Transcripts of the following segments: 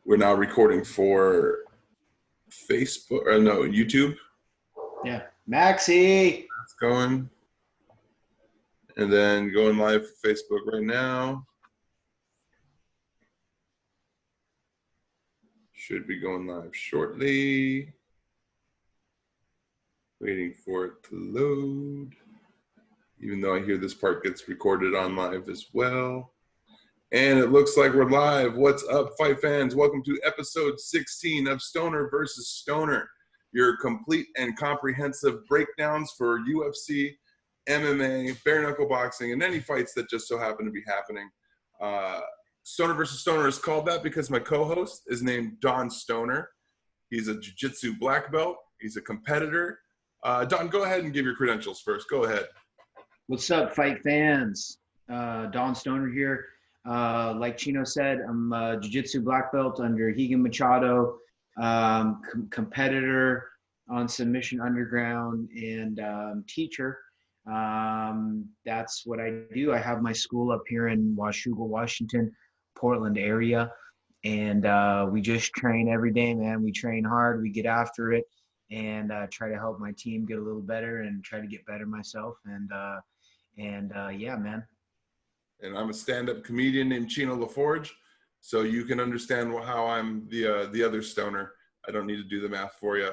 We're now recording for Facebook, or no, YouTube. Yeah. Maxie! That's going. And then going live for Facebook right now. Should be going live shortly. Waiting for it to load. Even though I hear this part gets recorded on live as well. And it looks like we're live. What's up, fight fans? Welcome to episode 16 of Stoner versus Stoner, your complete and comprehensive breakdowns for UFC, MMA, bare knuckle boxing, and any fights that just so happen to be happening. Stoner versus Stoner is called that because my co-host is named Don Stoner. He's a jiu-jitsu black belt. He's a competitor. Don, go ahead and give your credentials first. Go ahead. What's up, fight fans? Don Stoner here. Like Chino said, I'm a jiu-jitsu black belt under Higan Machado, competitor on Submission Underground, and teacher. That's what I do. I have my school up here in Washougal, Washington, Portland area, and we just train every day, man. We train hard, we get after it, and try to help my team get a little better and try to get better myself. And yeah, man. And I'm a stand-up comedian named Chino LaForge, so you can understand how I'm the other stoner. I don't need to do the math for you.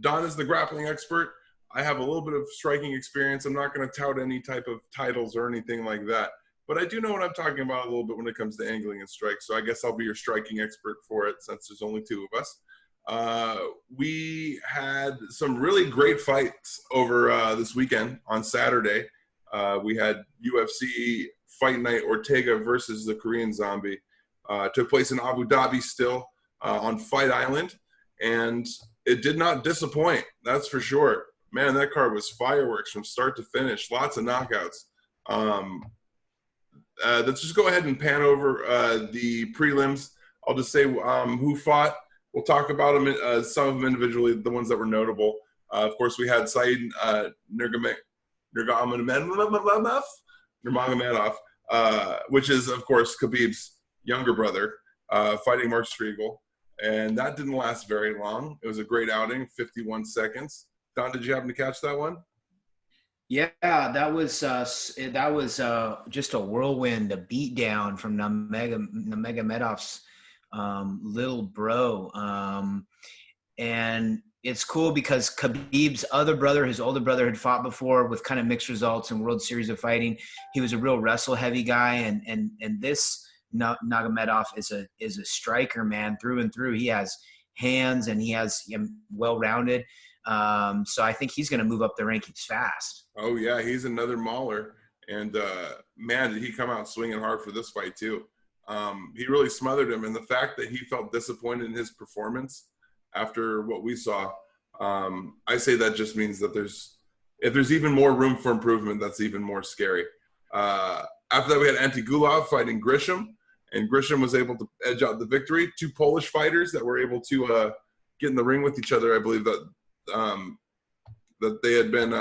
Don is the grappling expert. I have a little bit of striking experience. I'm not going to tout any type of titles or anything like that, but I do know what I'm talking about a little bit when it comes to angling and strikes, so I guess I'll be your striking expert for it since there's only two of us. We had some really great fights over this weekend on Saturday. We had UFC Fight Night Ortega versus the Korean Zombie. Took place in Abu Dhabi still on Fight Island, and it did not disappoint, that's for sure. Man, that card was fireworks from start to finish. Lots of knockouts. Let's just go ahead and pan over the prelims. I'll just say who fought. We'll talk about them, some of them individually, the ones that were notable. Of course, we had Said Nurmagomedov, which is, of course, Khabib's younger brother, fighting Mark Striegel. And that didn't last very long. It was a great outing, 51 seconds. Don, did you happen to catch that one? Yeah, that was just a whirlwind, a beatdown from Nurmagomedov's little bro. And it's cool because Khabib's other brother, his older brother, had fought before with kind of mixed results in World Series of Fighting. He was a real wrestle heavy guy, and this Nurmagomedov is a striker, man, through and through. He has hands and he has well-rounded. So I think he's going to move up the rankings fast. Oh yeah, he's another mauler, and man, did he come out swinging hard for this fight too. He really smothered him, and the fact that he felt disappointed in his performance after what we saw, I say that just means that if there's even more room for improvement, that's even more scary. After that, we had Antigulov fighting Grisham, and Grisham was able to edge out the victory. Two Polish fighters that were able to get in the ring with each other. I believe that they had been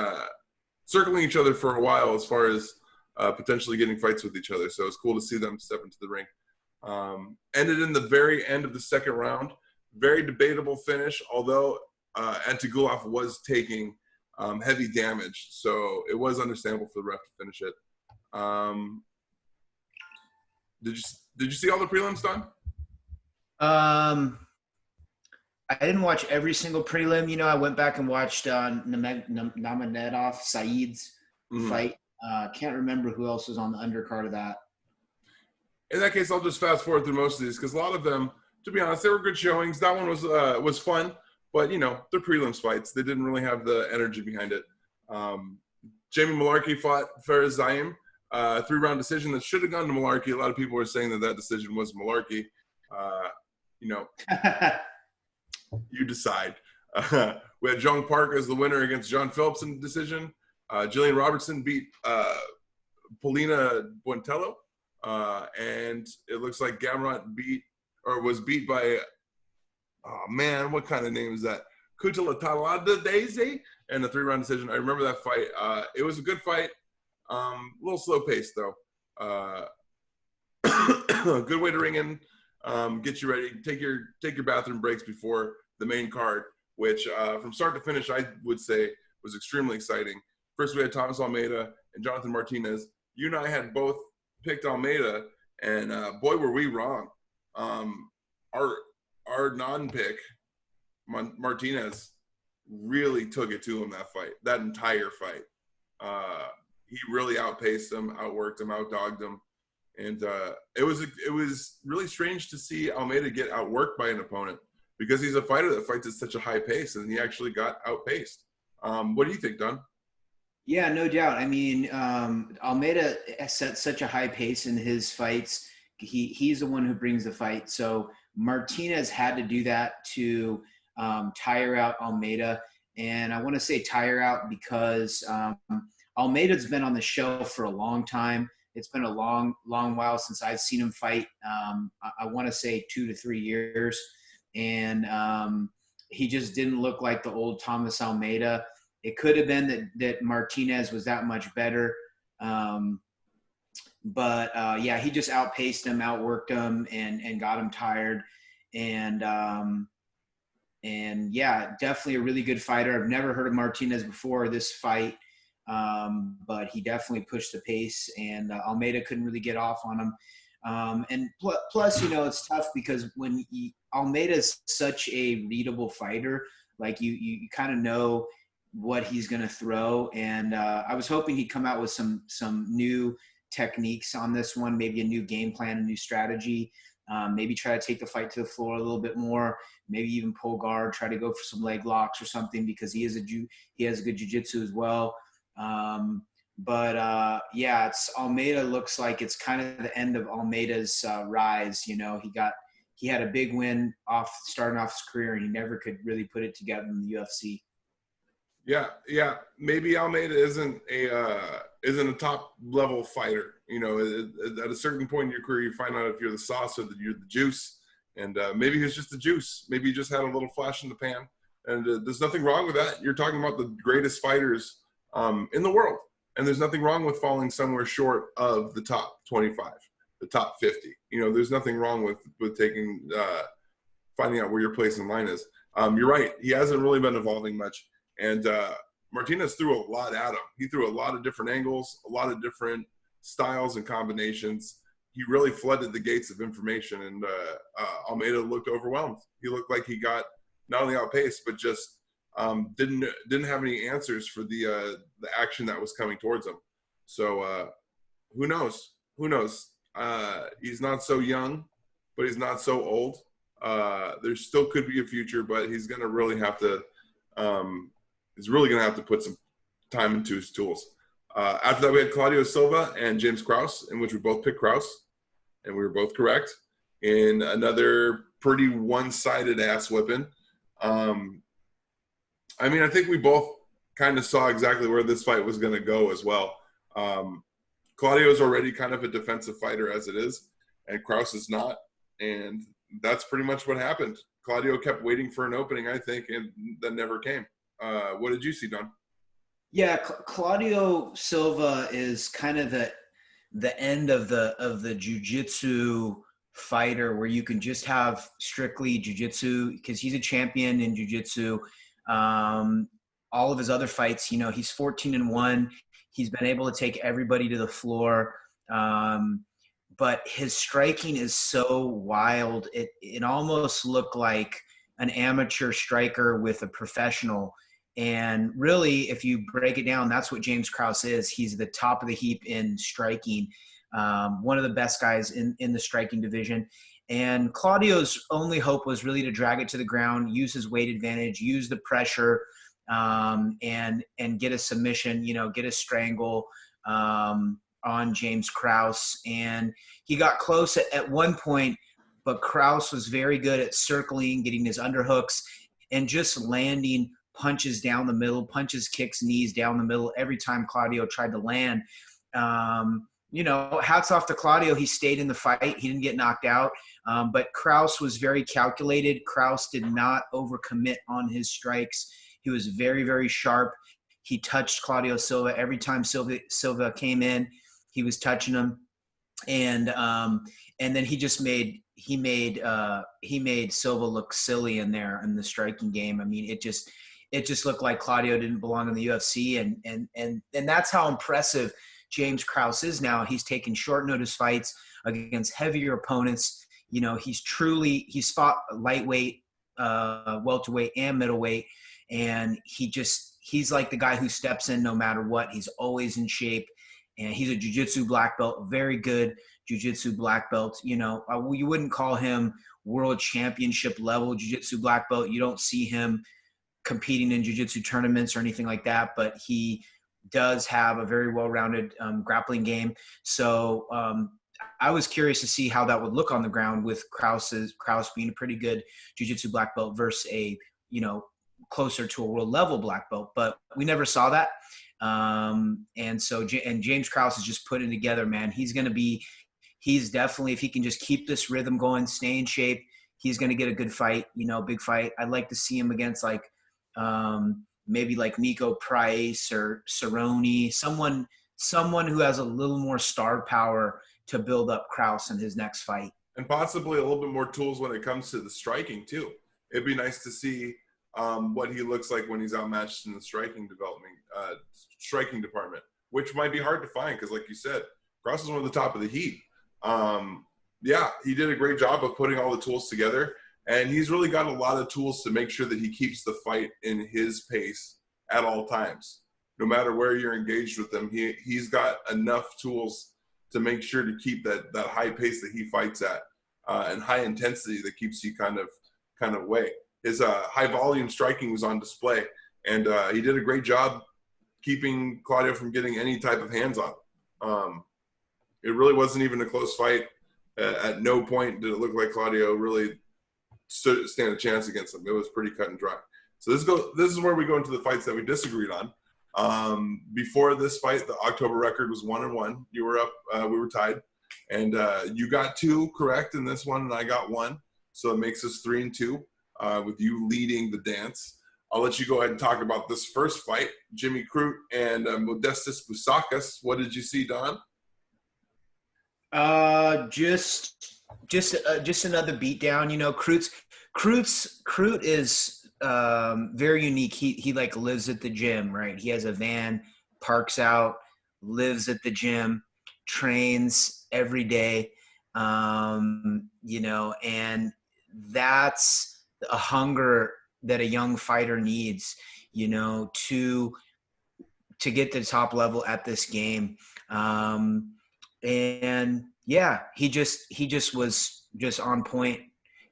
circling each other for a while as far as potentially getting fights with each other. So it's cool to see them step into the ring. Ended in the very end of the second round. Very debatable finish, although Antigulov was taking heavy damage, so it was understandable for the ref to finish it. Did you see all the prelims, Don? I didn't watch every single prelim. I went back and watched Nurmagomedov Said's fight. Can't remember who else was on the undercard of that. In that case, I'll just fast forward through most of these because a lot of them, to be honest, they were good showings. That one was fun, but they're prelims fights. They didn't really have the energy behind it. Jamie Malarkey fought Fares Zaim, 3-round decision that should have gone to Malarkey. A lot of people were saying that decision was Malarkey. You decide. We had Jong Park as the winner against John Phillips in the decision. Jillian Robertson beat Paulina Buentello, and it looks like Gamrot was beat by, oh man, what kind of name is that? Kutalatalada Daisy, and a 3-round decision. I remember that fight. It was a good fight. A little slow paced though. Good way to ring in get you ready, take your bathroom breaks before the main card, which from start to finish, I would say was extremely exciting. First, we had Thomas Almeida and Jonathan Martinez. You and I had both picked Almeida, and boy, were we wrong. Our non-pick, Martinez, really took it to him that entire fight. He really outpaced him, outworked him, outdogged him. And it was really strange to see Almeida get outworked by an opponent because he's a fighter that fights at such a high pace, and he actually got outpaced. What do you think, Don? Yeah, no doubt. I mean, Almeida set such a high pace in his fights. He's the one who brings the fight. So Martinez had to do that to tire out Almeida. And I want to say tire out because Almeida's been on the show for a long time. It's been a long while since I've seen him fight. I want to say 2 to 3 years. And he just didn't look like the old Thomas Almeida. It could have been that Martinez was that much better. But he just outpaced him, outworked him, and got him tired. And definitely a really good fighter. I've never heard of Martinez before this fight. But he definitely pushed the pace, and Almeida couldn't really get off on him. And plus, it's tough because when Almeida is such a readable fighter, like you kind of know what he's going to throw. And I was hoping he'd come out with some new techniques on this one, maybe a new game plan, a new strategy, maybe try to take the fight to the floor a little bit more, maybe even pull guard, try to go for some leg locks or something because he has a good jiu-jitsu as well. It's Almeida looks like it's kind of the end of Almeida's rise. He had a big win starting off his career, and he never could really put it together in the UFC. Yeah. Maybe Almeida isn't a top level fighter. At a certain point in your career, you find out if you're the sauce or you're the juice. And maybe he's just the juice. Maybe he just had a little flash in the pan. And there's nothing wrong with that. You're talking about the greatest fighters in the world. And there's nothing wrong with falling somewhere short of the top 25, the top 50. There's nothing wrong with taking finding out where your place in line is. You're right. He hasn't really been evolving much. And Martinez threw a lot at him. He threw a lot of different angles, a lot of different styles and combinations. He really flooded the gates of information, and Almeida looked overwhelmed. He looked like he got not only outpaced, but just didn't have any answers for the action that was coming towards him. So who knows? He's not so young, but he's not so old. There still could be a future, but he's going to really have to put some time into his tools. After that, we had Claudio Silva and James Krause, in which we both picked Krause, and we were both correct in another pretty one-sided ass whipping. I think we both kind of saw exactly where this fight was going to go as well. Claudio's already kind of a defensive fighter as it is, and Krause is not, and that's pretty much what happened. Claudio kept waiting for an opening, I think, and that never came. What did you see, Don? Yeah, Claudio Silva is kind of the end of the jiu-jitsu fighter where you can just have strictly jiu-jitsu because he's a champion in jiu-jitsu. All of his other fights, he's 14-1. He's been able to take everybody to the floor. But his striking is so wild. It almost looked like an amateur striker with a professional. And really, if you break it down, that's what James Krause is. He's the top of the heap in striking, one of the best guys in the striking division. And Claudio's only hope was really to drag it to the ground, use his weight advantage, use the pressure, and get a submission, get a strangle on James Krause. And he got close at one point, but Krause was very good at circling, getting his underhooks, and just landing punches down the middle, punches, kicks, knees down the middle every time Claudio tried to land. Hats off to Claudio. He stayed in the fight. He didn't get knocked out. But Krause was very calculated. Krause did not overcommit on his strikes. He was very, very sharp. He touched Claudio Silva. Every time Silva came in, he was touching him. And then he made Silva look silly in there in the striking game. I mean, it just looked like Claudio didn't belong in the UFC, and that's how impressive James Krause is now. He's taking short notice fights against heavier opponents. You know, he's fought lightweight, welterweight, and middleweight, and he's like the guy who steps in no matter what. He's always in shape, and he's a jiu-jitsu black belt, very good jiu-jitsu black belt. You know, you wouldn't call him world championship level jiu-jitsu black belt. You don't see him competing in jiu-jitsu tournaments or anything like that, but he does have a very well-rounded grappling game. So I was curious to see how that would look on the ground with Krause being a pretty good jiu-jitsu black belt versus a, you know, closer to a world level black belt, but we never saw that. And James Krause is just putting together, man. He's definitely, if he can just keep this rhythm going, stay in shape, he's going to get a good fight, you know, big fight. I'd like to see him against like, maybe like Nico Price or Cerrone, someone who has a little more star power to build up Krause in his next fight. And possibly a little bit more tools when it comes to the striking too. It'd be nice to see what he looks like when he's outmatched in the striking department, which might be hard to find because, like you said, Krause is one of the top of the heat. Yeah, he did a great job of putting all the tools together, and he's really got a lot of tools to make sure that he keeps the fight in his pace at all times. No matter where you're engaged with him, he's got enough tools to make sure to keep that high pace that he fights at, and high intensity that keeps you kind of away. His high volume striking was on display, and he did a great job keeping Claudio from getting any type of hands on him. It really wasn't even a close fight. At no point did it look like Claudio really stand a chance against him. It was pretty cut and dry. So this is where we go into the fights that we disagreed on. Before this fight, the October record was 1-1. You were up, we were tied, and you got 2 correct in this one, and I got 1. So it makes us 3-2, with you leading the dance. I'll let you go ahead and talk about this first fight, Jimmy Crute and Modestas Busakas. What did you see, Don? Just another beatdown. You know, Crute is very unique. He like lives at the gym, right? He has a van, parks out, lives at the gym, trains every day. You know, and that's a hunger that a young fighter needs, you know, to get to the top level at this game. And yeah, he just was just on point.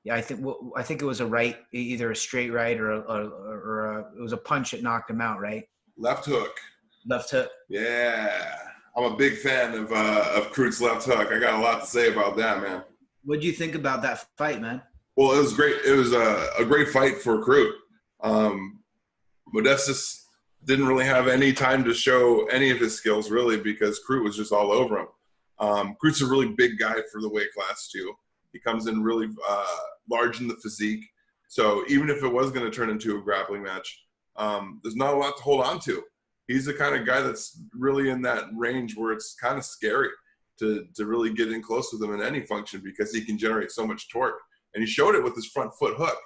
Yeah, I think it was either a straight right or it was a punch that knocked him out, right? Left hook. Yeah, I'm a big fan of Crute's left hook. I got a lot to say about that, man. What do you think about that fight, man? Well, it was great. It was a great fight for Crute. Modestas didn't really have any time to show any of his skills, really, because Crute was just all over him. Crute's a really big guy for the weight class, too. He comes in really large in the physique. So even if it was going to turn into a grappling match, there's not a lot to hold on to. He's the kind of guy that's really in that range where it's kind of scary to really get in close with him in any function because he can generate so much torque. And he showed it with his front foot hook.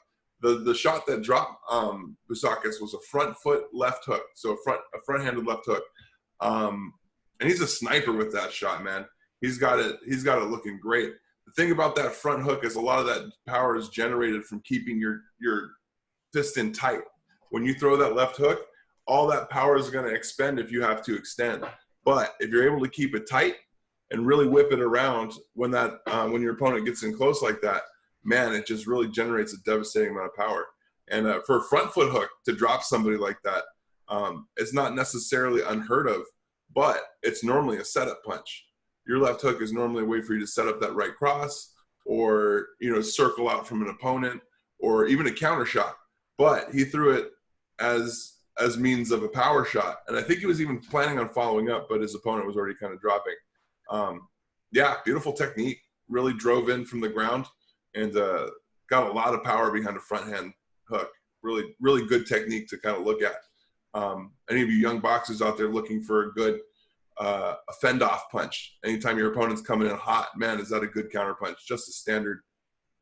The shot that dropped Busakas was a front foot left hook, so a front-handed left hook. And he's a sniper with that shot, man. He's got it looking great. The thing about that front hook is a lot of that power is generated from keeping your fist in tight. When you throw that left hook, all that power is going to expend if you have to extend. But if you're able to keep it tight and really whip it around when your opponent gets in close like that, man, it just really generates a devastating amount of power. And for a front foot hook to drop somebody like that, it's not necessarily unheard of, but it's normally a setup punch. Your left hook is normally a way for you to set up that right cross or, circle out from an opponent or even a counter shot. But he threw it as means of a power shot. And I think he was even planning on following up, but his opponent was already kind of dropping. Yeah, beautiful technique. Really drove in from the ground and got a lot of power behind a front hand hook. Really, really good technique to kind of look at. Any of you young boxers out there looking for a good a fend-off punch. Anytime your opponent's coming in hot, man, is that a good counter punch? Just a standard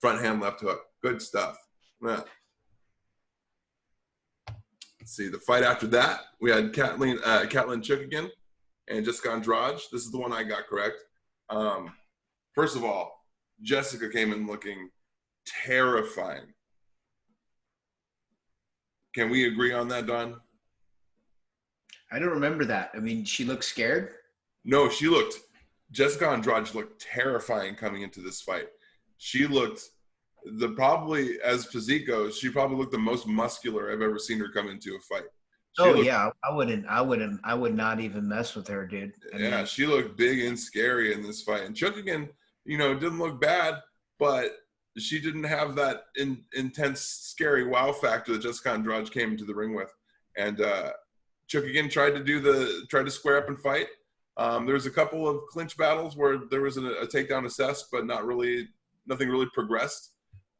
front hand left hook. Good stuff. Yeah. Let's see. The fight after that, we had Katlyn Chookagian and Jessica Andrade. This is the one I got correct. First of all, Jessica came in looking terrifying. Can we agree on that, Don? I don't remember that. I mean, she looked scared. No, Jessica Andrade looked terrifying coming into this fight. She looked probably, as physique goes, she probably looked the most muscular I've ever seen her come into a fight. Yeah, I would not even mess with her, dude. She looked big and scary in this fight. And Chookagian, didn't look bad, but she didn't have that intense, scary wow factor that Jessica Andrade came into the ring with. And Chookagian tried to square up and fight. There was a couple of clinch battles where there was a takedown assessed, but nothing really progressed.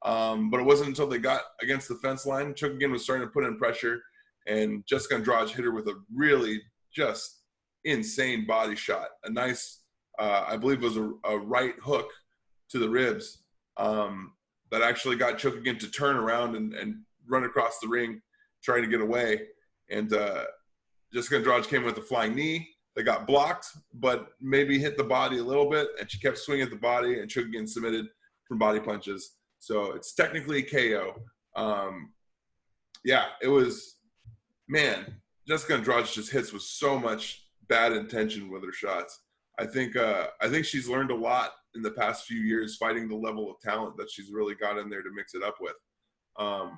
But it wasn't until they got against the fence line, Chookagian was starting to put in pressure, and Jessica Andrade hit her with a really just insane body shot. A nice, I believe it was a right hook to the ribs that actually got Chookagian to turn around and run across the ring, trying to get away. And Jessica Andrade came with a flying knee. They got blocked, but maybe hit the body a little bit, and she kept swinging at the body, and Chookagian submitted from body punches. So it's technically a KO. It was, man, Jessica Andrade just hits with so much bad intention with her shots. I think she's learned a lot in the past few years fighting the level of talent that she's really got in there to mix it up with. I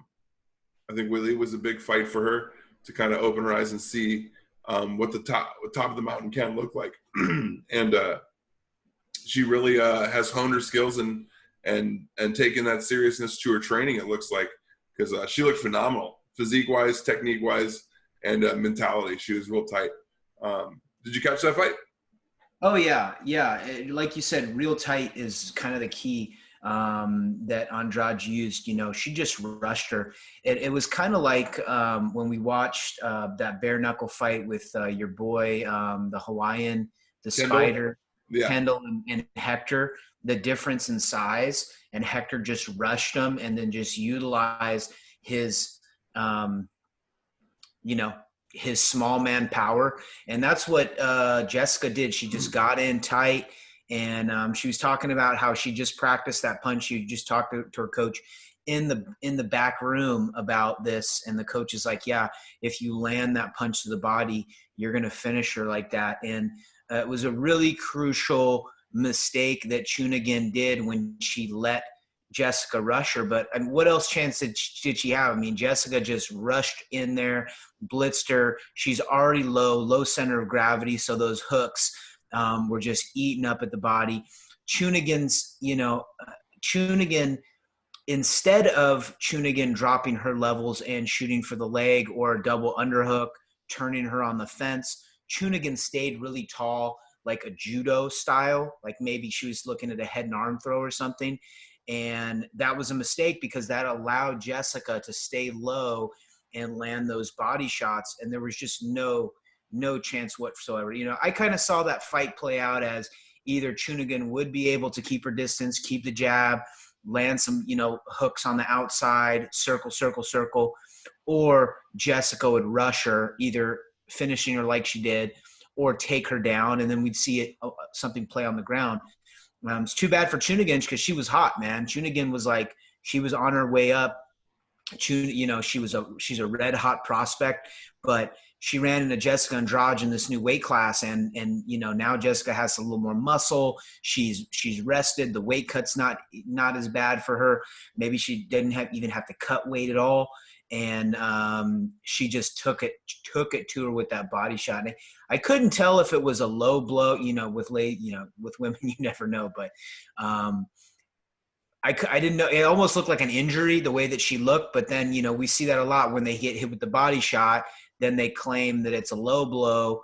think Willie was a big fight for her to kind of open her eyes and see what the top of the mountain can look like. And she really has honed her skills and taken that seriousness to her training, it looks like, because she looked phenomenal, physique-wise, technique-wise, and mentality. She was real tight. Did you catch that fight? Oh, yeah. Like you said, real tight is kind of the key that Andrade used. She just rushed her. It was kind of like when we watched that bare knuckle fight with your boy, the Hawaiian, the Kendall? Spider, Yeah. Kendall and Hector, the difference in size, and Hector just rushed him and then just utilized his, his small man power. And that's what Jessica did. She just got in tight. And she was talking about how she just practiced that punch. She just talked to her coach in the back room about this. And the coach is like, yeah, if you land that punch to the body, you're going to finish her like that. And it was a really crucial mistake that Chookagian did when she let Jessica rush her. But what else chance did she have? I mean, Jessica just rushed in there, blitzed her. She's already low center of gravity. So those hooks were just eating up at the body. Chookagian, instead of Chookagian dropping her levels and shooting for the leg or a double underhook, turning her on the fence, Chookagian stayed really tall, like a judo style, like maybe she was looking at a head and arm throw or something. And that was a mistake because that allowed Jessica to stay low and land those body shots. And there was just no chance whatsoever. I kind of saw that fight play out as either Chookagian would be able to keep her distance, keep the jab, land some, hooks on the outside, circle, or Jessica would rush her, either finishing her like she did or take her down, and then we'd see something play on the ground. It's too bad for Chookagian because she was hot, man. Chookagian was like, she was on her way up. She's a red hot prospect, but she ran into Jessica Andrade in this new weight class, and now Jessica has a little more muscle. She's rested. The weight cut's not as bad for her. Maybe she didn't even have to cut weight at all, and she just took it to her with that body shot. And I couldn't tell if it was a low blow. With women you never know, but I didn't know. It almost looked like an injury the way that she looked, but then we see that a lot when they get hit with the body shot. Then they claim that it's a low blow,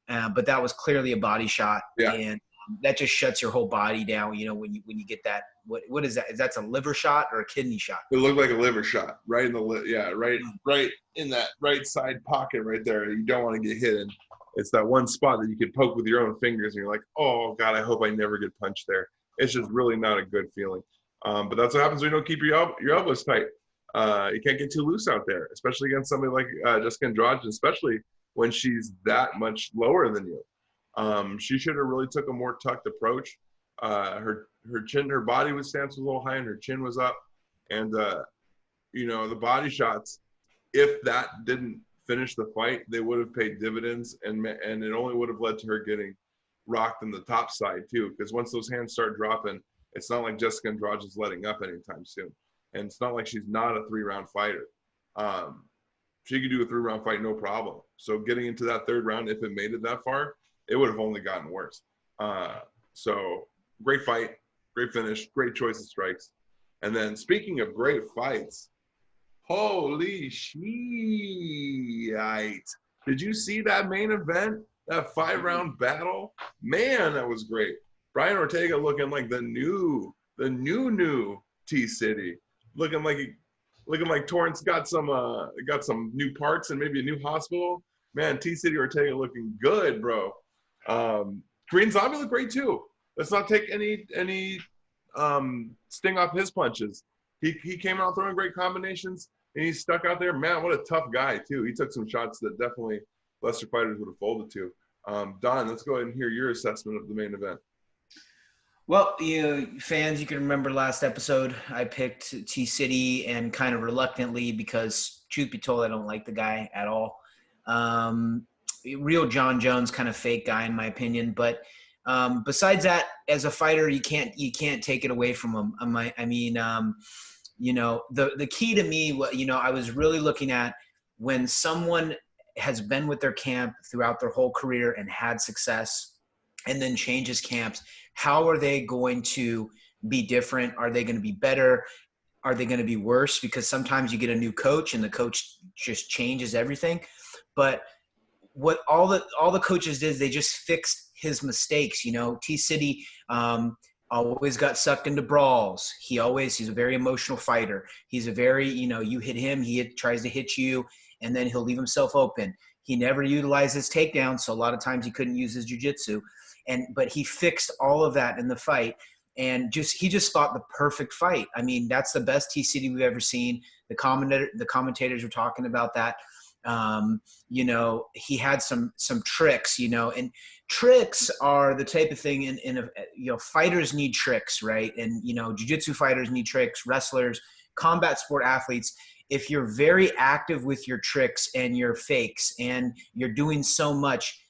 but that was clearly a body shot, and that just shuts your whole body down. When you get that, what is that? Is that a liver shot or a kidney shot? It looked like a liver shot, right in the right in that right side pocket right there. You don't want to get hit in. It's that one spot that you could poke with your own fingers, and you're like, oh God, I hope I never get punched there. It's just really not a good feeling. But that's what happens when you don't keep your elbows tight. You can't get too loose out there, especially against somebody like Jessica Andrade, especially when she's that much lower than you. She should have really took a more tucked approach. Her body stance was a little high, and her chin was up, and the body shots. If that didn't finish the fight, they would have paid dividends, and it only would have led to her getting rocked in the top side too. Because once those hands start dropping, it's not like Jessica Andrade is letting up anytime soon, and it's not like she's not a 3-round fighter. She could do a 3-round fight no problem. So getting into that 3rd round, if it made it that far, it would have only gotten worse. So great fight, great finish, great choice of strikes. And then speaking of great fights, holy shit. Did you see that main event? That 5-round battle? Man, that was great. Brian Ortega looking like the new T-City. Looking like Torrance got some new parts and maybe a new hospital. Man, T-City Ortega looking good, bro. Korean Zombie looked great too. Let's not take any sting off his punches. He came out throwing great combinations, and he stuck out there. Man, what a tough guy too. He took some shots that definitely lesser fighters would have folded to. Don, let's go ahead and hear your assessment of the main event. Well, fans, you can remember last episode, I picked T-City, and kind of reluctantly, because truth be told, I don't like the guy at all. Real John Jones kind of fake guy in my opinion. But besides that, as a fighter, you can't take it away from him. The key to me, I was really looking at when someone has been with their camp throughout their whole career and had success and then changes camps, how are they going to be different? Are they going to be better? Are they going to be worse? Because sometimes you get a new coach and the coach just changes everything. But what all the coaches did is they just fixed his mistakes. T-City always got sucked into brawls. He's a very emotional fighter. He's a very, you hit him, tries to hit you, and then he'll leave himself open. He never utilized his takedowns, so a lot of times he couldn't use his jiu-jitsu. But he fixed all of that in the fight, and he just fought the perfect fight. I mean, that's the best T-City we've ever seen. The commentators were talking about that. He had some tricks, and tricks are the type of thing fighters need tricks, right? And, jiu-jitsu fighters need tricks, wrestlers, combat sport athletes. If you're very active with your tricks and your fakes and you're doing so much,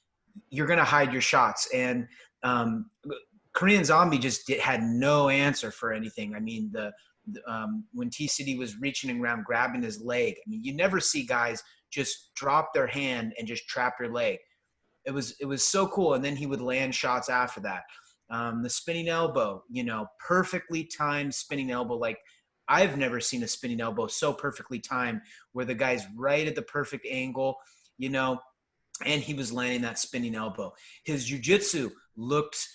you're going to hide your shots. And Korean Zombie just had no answer for anything. I mean, when T-City was reaching around, grabbing his leg, I mean, you never see guys just drop their hand and just trap your leg. It was so cool. And then he would land shots after that. The spinning elbow, perfectly timed spinning elbow. Like, I've never seen a spinning elbow so perfectly timed where the guy's right at the perfect angle, and he was landing that spinning elbow. His jiu-jitsu looked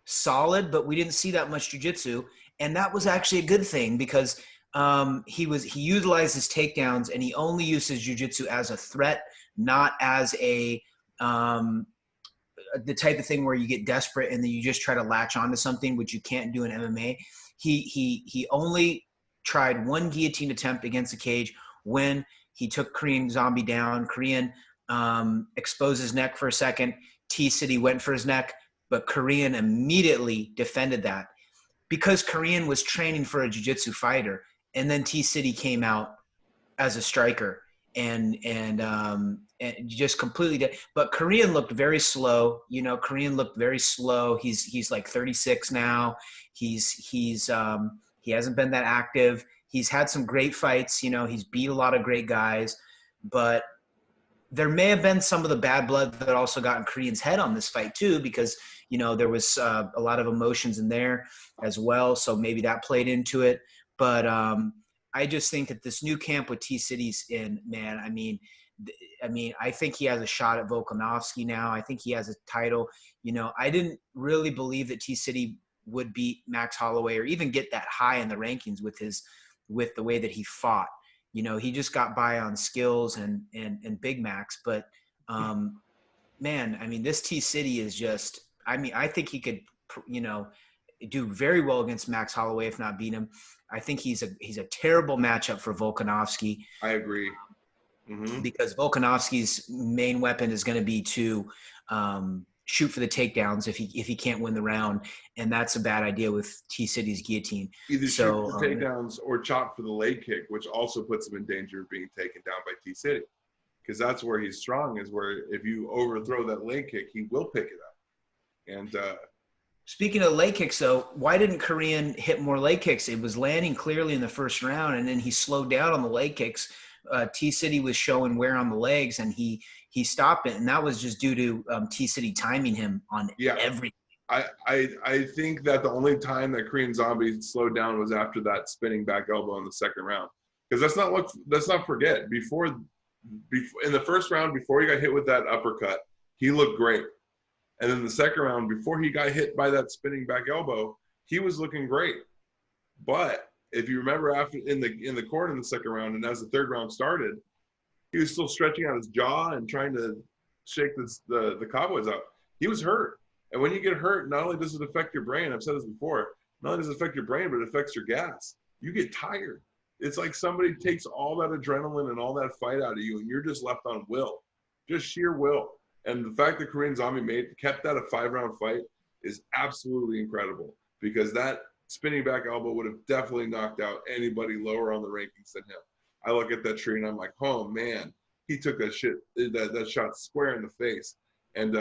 solid, but we didn't see that much jiu-jitsu. And that was actually a good thing, because he utilized his takedowns, and he only used his jiu-jitsu as a threat, not as the type of thing where you get desperate and then you just try to latch onto something, which you can't do in MMA. He only tried one guillotine attempt against the cage when he took Korean Zombie down. Korean exposed his neck for a second. T-City went for his neck, but Korean immediately defended that, because Korean was training for a jiu-jitsu fighter, and then T-City came out as a striker and just completely did. But Korean looked very slow. Korean looked very slow. He's like 36 now. He hasn't been that active. He's had some great fights. He's beat a lot of great guys, but there may have been some of the bad blood that also got in Korean's head on this fight too, because, there was a lot of emotions in there as well. So maybe that played into it. But I just think that this new camp with T-City's in, man, I mean, I think he has a shot at Volkanovski now. I think he has a title. I didn't really believe that T-City would beat Max Holloway or even get that high in the rankings with the way that he fought. He just got by on skills and Big Max. But man, I mean, this T City is just, I mean, I think he could, do very well against Max Holloway, if not beat him. I think he's a terrible matchup for Volkanovski. I agree. Because Volkanovski's main weapon is going to be to shoot for the takedowns if he can't win the round, and that's a bad idea with T City's guillotine. Either shoot for takedowns or chop for the leg kick, which also puts him in danger of being taken down by T City, because that's where he's strong. Is where if you overthrow that leg kick, he will pick it up. And speaking of leg kicks, though, why didn't Korean hit more leg kicks? It was landing clearly in the first round, and then he slowed down on the leg kicks. T City was showing wear on the legs, and he stopped it, and that was just due to T City timing him on everything. I think that the only time that Korean Zombie slowed down was after that spinning back elbow in the second round. Because let's not forget, before in the first round, before he got hit with that uppercut, he looked great. And then the second round, before he got hit by that spinning back elbow, he was looking great. But if you remember, after in the corner in the second round, and as the third round started, he was still stretching out his jaw and trying to shake the cobwebs out. He was hurt. And when you get hurt, not only does it affect your brain, I've said this before, not only does it affect your brain, but it affects your gas. You get tired. It's like somebody takes all that adrenaline and all that fight out of you, and you're just left on will, just sheer will. And the fact that Korean Zombie kept that a 5-round fight is absolutely incredible, because that spinning back elbow would have definitely knocked out anybody lower on the rankings than him. I look at that tree and I'm like, oh man, he took that shot square in the face. And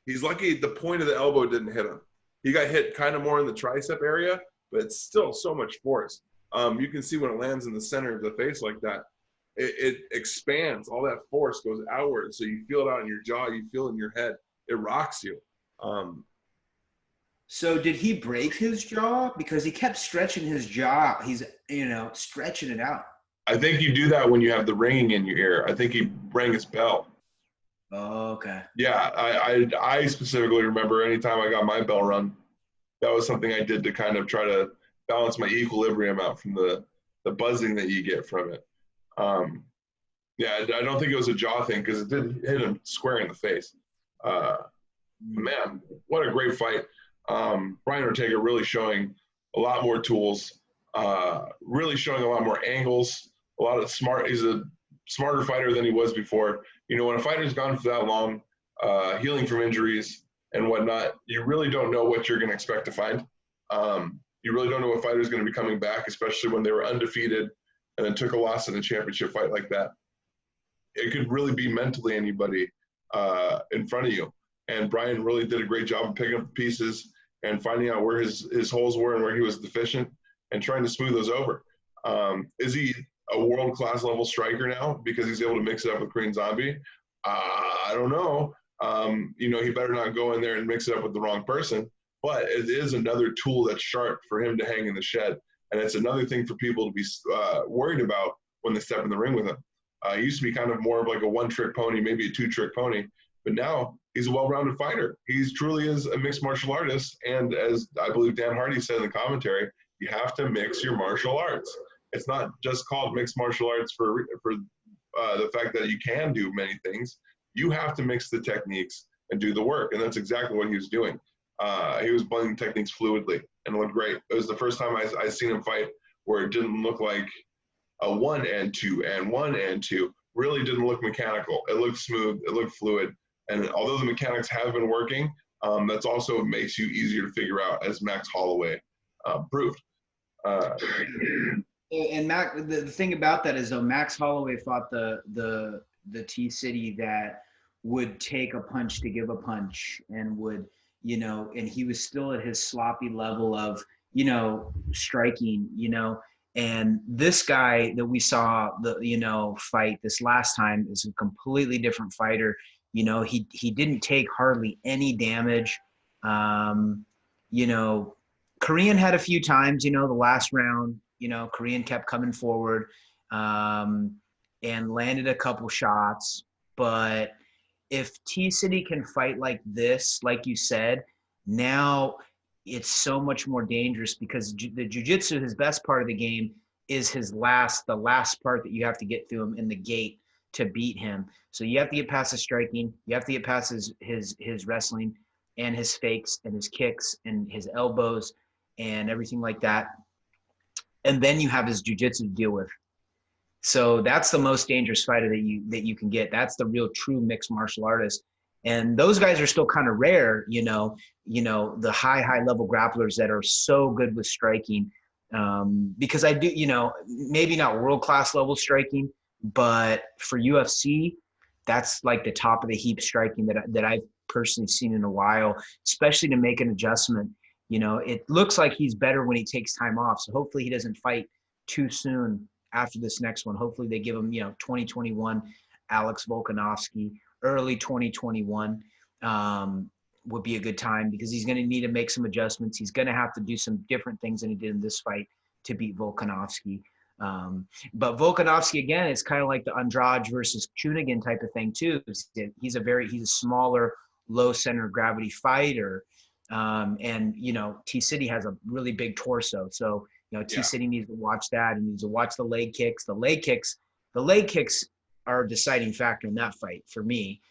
he's lucky the point of the elbow didn't hit him. He got hit kind of more in the tricep area, but it's still so much force. You can see when it lands in the center of the face like that, it expands. All that force goes outward. So you feel it out in your jaw, you feel it in your head. It rocks you. So did he break his jaw? Because he kept stretching his jaw. He's, stretching it out. I think you do that when you have the ringing in your ear. I think he rang his bell. Oh, okay. Yeah, I specifically remember anytime I got my bell rung, that was something I did to kind of try to balance my equilibrium out from the buzzing that you get from it. Yeah, I don't think it was a jaw thing, because it did hit him square in the face. Man, what a great fight. Brian Ortega really showing a lot more tools, really showing a lot more angles, a lot of he's a smarter fighter than he was before. When a fighter's gone for that long, healing from injuries and whatnot, you really don't know what you're going to expect to find. You really don't know what fighter's going to be coming back, especially when they were undefeated and then took a loss in a championship fight like that. It could really be mentally anybody in front of you. And Brian really did a great job of picking up the pieces and finding out where his holes were and where he was deficient and trying to smooth those over. Is he a world-class level striker now because he's able to mix it up with Korean Zombie? I don't know. He better not go in there and mix it up with the wrong person. But it is another tool that's sharp for him to hang in the shed. And it's another thing for people to be worried about when they step in the ring with him. He used to be kind of more of like a one-trick pony, maybe a two-trick pony. But now he's a well-rounded fighter. He truly is a mixed martial artist. And as I believe Dan Hardy said in the commentary, you have to mix your martial arts. It's not just called mixed martial arts for the fact that you can do many things. You have to mix the techniques and do the work. And that's exactly what he was doing. He was blending techniques fluidly and it looked great. It was the first time I seen him fight where it didn't look like a 1 and 2 and 1 and 2. Really didn't look mechanical. It looked smooth. It looked fluid. And although the mechanics have been working, that's also makes you easier to figure out, as Max Holloway proved. And Mac, the thing about that is, though, Max Holloway fought the T City that would take a punch to give a punch and would, and he was still at his sloppy level of, striking, and this guy that we saw fight this last time is a completely different fighter. He didn't take hardly any damage. Korean had a few times, the last round, Korean kept coming forward and landed a couple shots. But if T-City can fight like this, like you said, now it's so much more dangerous because the jiu-jitsu, his best part of the game, is the last part that you have to get through him in the gate. to beat him. So you have to get past his striking, you have to get past his wrestling and his fakes and his kicks and his elbows and everything like that. And then you have his jiu-jitsu to deal with. So that's the most dangerous fighter that you can get. That's the real true mixed martial artist. And those guys are still kind of rare, the high level grapplers that are so good with striking. Because I do, maybe not world-class level striking, but for UFC, that's like the top of the heap striking that I've personally seen in a while, especially to make an adjustment. It looks like he's better when he takes time off. So hopefully he doesn't fight too soon after this next one. Hopefully they give him, 2021 Alex Volkanovski, early 2021 would be a good time, because he's going to need to make some adjustments. He's going to have to do some different things than he did in this fight to beat Volkanovski. But Volkanovski, again, it's kind of like the Andrade versus Chunigan type of thing too. He's a smaller, low center of gravity fighter. And T-City has a really big torso. So, T-City needs to watch that. He needs to watch the leg kicks. The leg kicks are a deciding factor in that fight for me.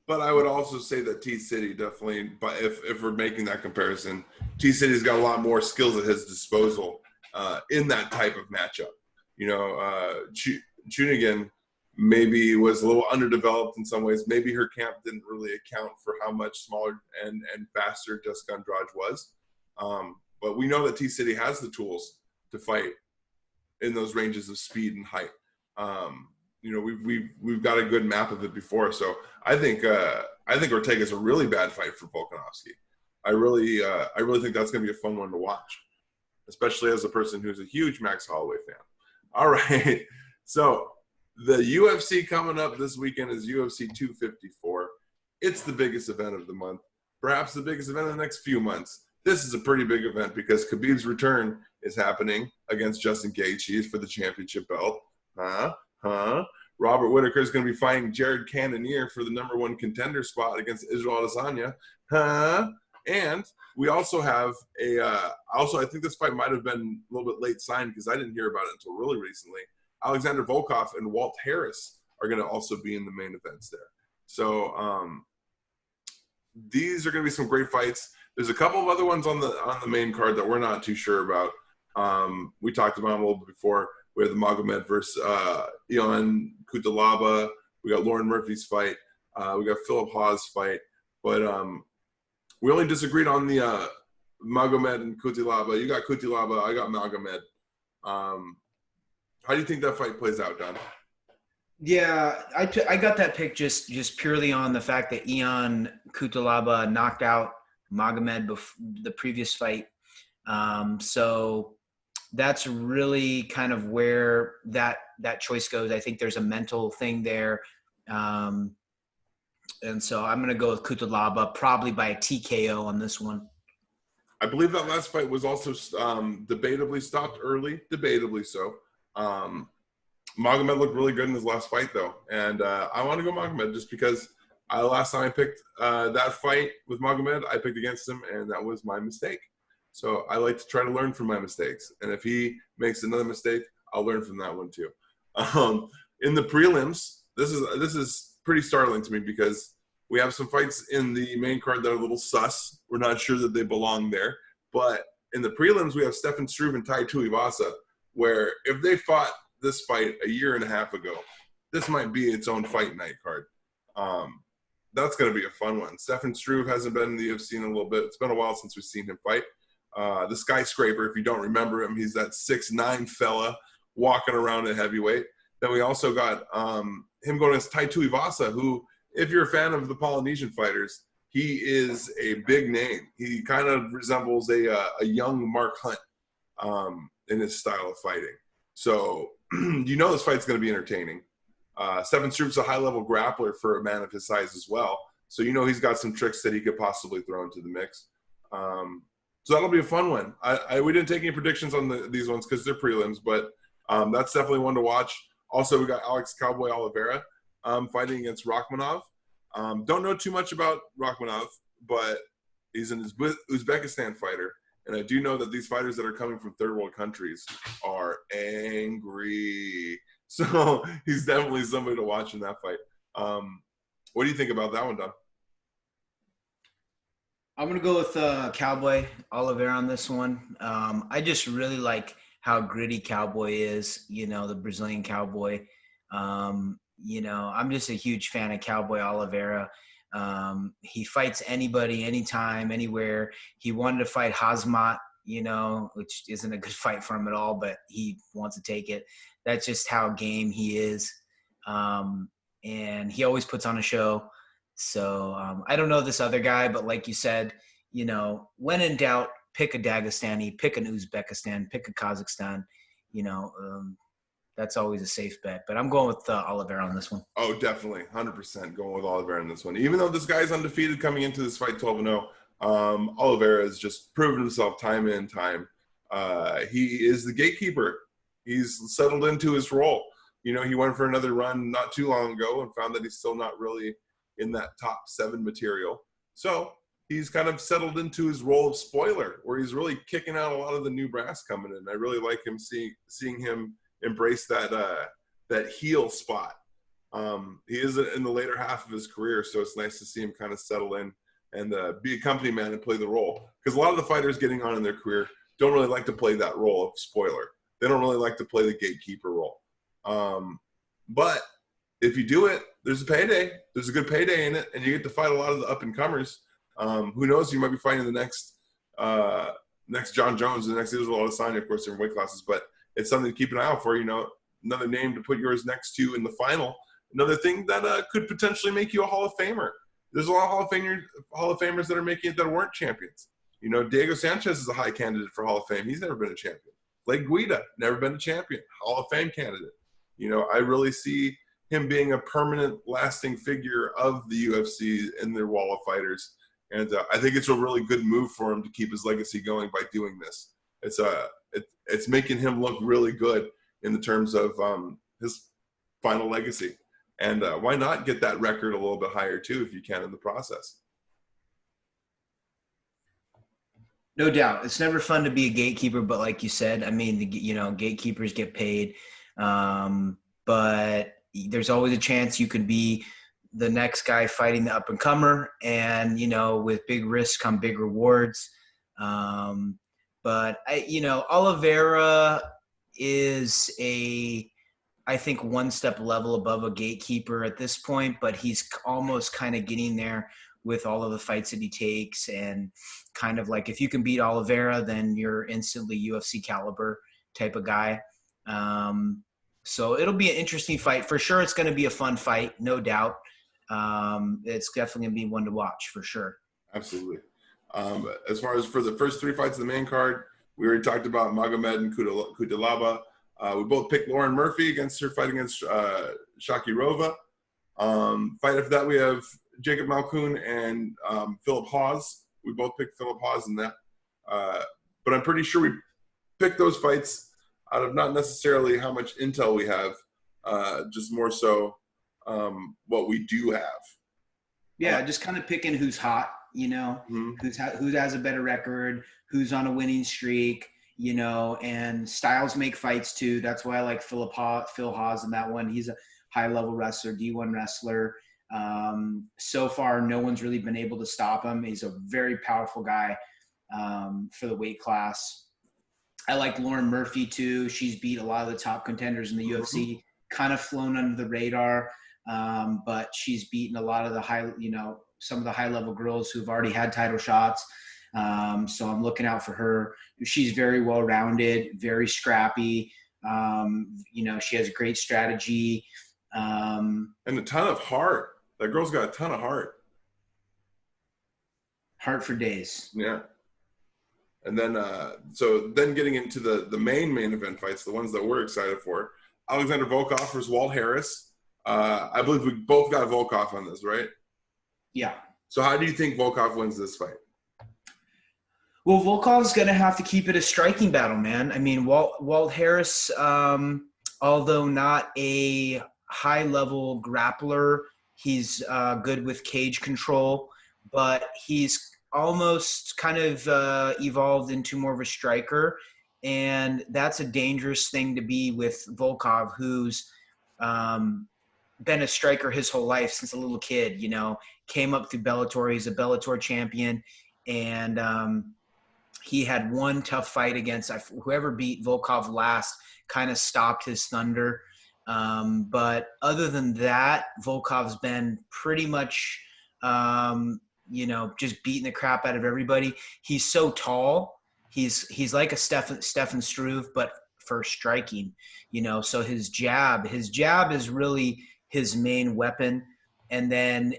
But I would also say that T-City definitely, but if we're making that comparison, T-City's got a lot more skills at his disposal in that type of matchup. Chunigan maybe was a little underdeveloped in some ways. Maybe her camp didn't really account for how much smaller and faster Jessica Andrade was. But we know that T-City has the tools to fight in those ranges of speed and height. We've got a good map of it before. So I think Ortega's a really bad fight for Volkanovski. I really think that's going to be a fun one to watch, especially as a person who's a huge Max Holloway fan. All right. So the UFC coming up this weekend is UFC 254. It's the biggest event of the month, perhaps the biggest event of the next few months. This is a pretty big event because Khabib's return is happening against Justin Gaethje for the championship belt. Robert Whittaker is going to be fighting Jared Cannonier for the #1 contender spot against Israel Adesanya. And we also have I think this fight might have been a little bit late signed because I didn't hear about it until really recently. Alexander Volkov and Walt Harris are going to also be in the main events there. So these are going to be some great fights. There's a couple of other ones on the main card that we're not too sure about. We talked about them a little bit before. We have the Magomed versus Ion Cutelaba. We got Lauren Murphy's fight. We got Philip Hawes' fight. But we only disagreed on the Magomed and Cutelaba. You got Cutelaba. I got Magomed. How do you think that fight plays out, Don? Yeah, I got that pick just purely on the fact that Ion Cutelaba knocked out Magomed the previous fight. So that's really kind of where that choice goes. I think there's a mental thing there. And so I'm going to go with Cutelaba, probably by a TKO on this one. I believe that last fight was also debatably stopped early, debatably so. Magomed looked really good in his last fight, though. And I want to go Magomed just because last time I picked that fight with Magomed, I picked against him, and that was my mistake. So I like to try to learn from my mistakes. And if he makes another mistake, I'll learn from that one too. In the prelims, this is pretty startling to me because we have some fights in the main card that are a little sus. We're not sure that they belong there. But in the prelims, we have Stefan Struve and Tai Tuivasa, where if they fought this fight a year and a half ago, this might be its own fight night card. That's going to be a fun one. Stefan Struve hasn't been in the UFC in a little bit. It's been a while since we've seen him fight. The skyscraper, if you don't remember him, he's that 6'9" fella walking around at heavyweight. Then we also got him going against Tai Tuivasa, who, if you're a fan of the Polynesian fighters, he is a big name. He kind of resembles a young Mark Hunt in his style of fighting. So this fight's going to be entertaining. Stefan Struve's a high-level grappler for a man of his size as well. So he's got some tricks that he could possibly throw into the mix. So that'll be a fun one. We didn't take any predictions on these ones because they're prelims, but that's definitely one to watch. Also, we got Alex Cowboy Oliveira fighting against Rakhmonov. Don't know too much about Rakhmonov, but he's an Uzbekistan fighter. And I do know that these fighters that are coming from third world countries are angry. So he's definitely somebody to watch in that fight. What do you think about that one, Don? I'm gonna go with Cowboy Oliveira on this one. I just really like how gritty Cowboy is. You know, the Brazilian Cowboy. You know, I'm just a huge fan of Cowboy Oliveira. He fights anybody, anytime, anywhere. He wanted to fight Hazmat, you know, which isn't a good fight for him at all, but he wants to take it. That's just how game he is. And he always puts on a show. So I don't know this other guy, but like you said, you know, when in doubt, pick a Dagestani, pick an Uzbekistan, pick a Kazakhstan. You know, that's always a safe bet. But I'm going with Oliveira on this one. Oh, definitely, 100% going with Oliveira in this one. Even though this guy's undefeated coming into this fight 12-0, Oliveira has just proven himself time in time. He is the gatekeeper. He's settled into his role. You know, he went for another run not too long ago and found that he's still not really in that top 7 material. So he's kind of settled into his role of spoiler, where he's really kicking out a lot of the new brass coming in. I really like him seeing him embrace that heel spot. He is in the later half of his career, so it's nice to see him kind of settle in and be a company man and play the role. Because a lot of the fighters getting on in their career don't really like to play that role of spoiler. They don't really like to play the gatekeeper role. But if you do it, there's a payday. There's a good payday in it, and you get to fight a lot of the up-and-comers. Who knows? You might be fighting the next John Jones, the next Israel Adesanya, of course, in weight classes. But it's something to keep an eye out for. You know, another name to put yours next to in the final. Another thing that could potentially make you a Hall of Famer. There's a lot of Hall of Famers that are making it that weren't champions. You know, Diego Sanchez is a high candidate for Hall of Fame. He's never been a champion. Blake Guida, never been a champion. Hall of Fame candidate. You know, I really see him being a permanent, lasting figure of the UFC in their wall of fighters. And I think it's a really good move for him to keep his legacy going by doing this. It's making him look really good in the terms of his final legacy. And why not get that record a little bit higher too, if you can, in the process? No doubt. It's never fun to be a gatekeeper, but like you said, I mean, you know, gatekeepers get paid. But there's always a chance you could be the next guy fighting the up-and-comer, and, you know, with big risks come big rewards. But, you know, Oliveira is I think, one step level above a gatekeeper at this point, but he's almost kind of getting there with all of the fights that he takes. And kind of like, if you can beat Oliveira, then you're instantly UFC caliber type of guy. So it'll be an interesting fight. For sure, it's going to be a fun fight, no doubt. It's definitely going to be one to watch for sure. Absolutely. As far as for the first 3 fights of the main card, we already talked about Magomed and Kudalaba. We both picked Lauren Murphy against her fight against Shakirova. Fight after that, we have Jacob Malkoun and Philip Hawes. We both picked Philip Hawes in that. But I'm pretty sure we picked those fights out of not necessarily how much intel we have, just more so what we do have. Yeah, just kind of picking who's hot, you know, who has a better record, who's on a winning streak, you know, and styles make fights too. That's why I like Phil Hawes in that one. He's a high-level wrestler, D1 wrestler. So far, no one's really been able to stop him. He's a very powerful guy for the weight class. I like Lauren Murphy too. She's beat a lot of the top contenders in the UFC, kind of flown under the radar, but she's beaten a lot of the some of the high-level girls who've already had title shots. So I'm looking out for her. She's very well-rounded, very scrappy. You know, she has a great strategy. And a ton of heart. That girl's got a ton of heart. Heart for days. Yeah. And then, so then getting into the main event fights, the ones that we're excited for, Alexander Volkov versus Walt Harris. I believe we both got Volkov on this, right? Yeah. So how do you think Volkov wins this fight? Well, Volkov's going to have to keep it a striking battle, man. I mean, Walt Harris, although not a high-level grappler, he's good with cage control, but he's almost kind of evolved into more of a striker, and that's a dangerous thing to be with Volkov, who's been a striker his whole life since a little kid, came up through Bellator. He's a Bellator champion. And he had one tough fight against whoever beat Volkov last, kind of stopped his thunder. But other than that, Volkov's been pretty much, just beating the crap out of everybody. He's so tall. He's like a Stefan Struve, but for striking, so his jab is really his main weapon. And then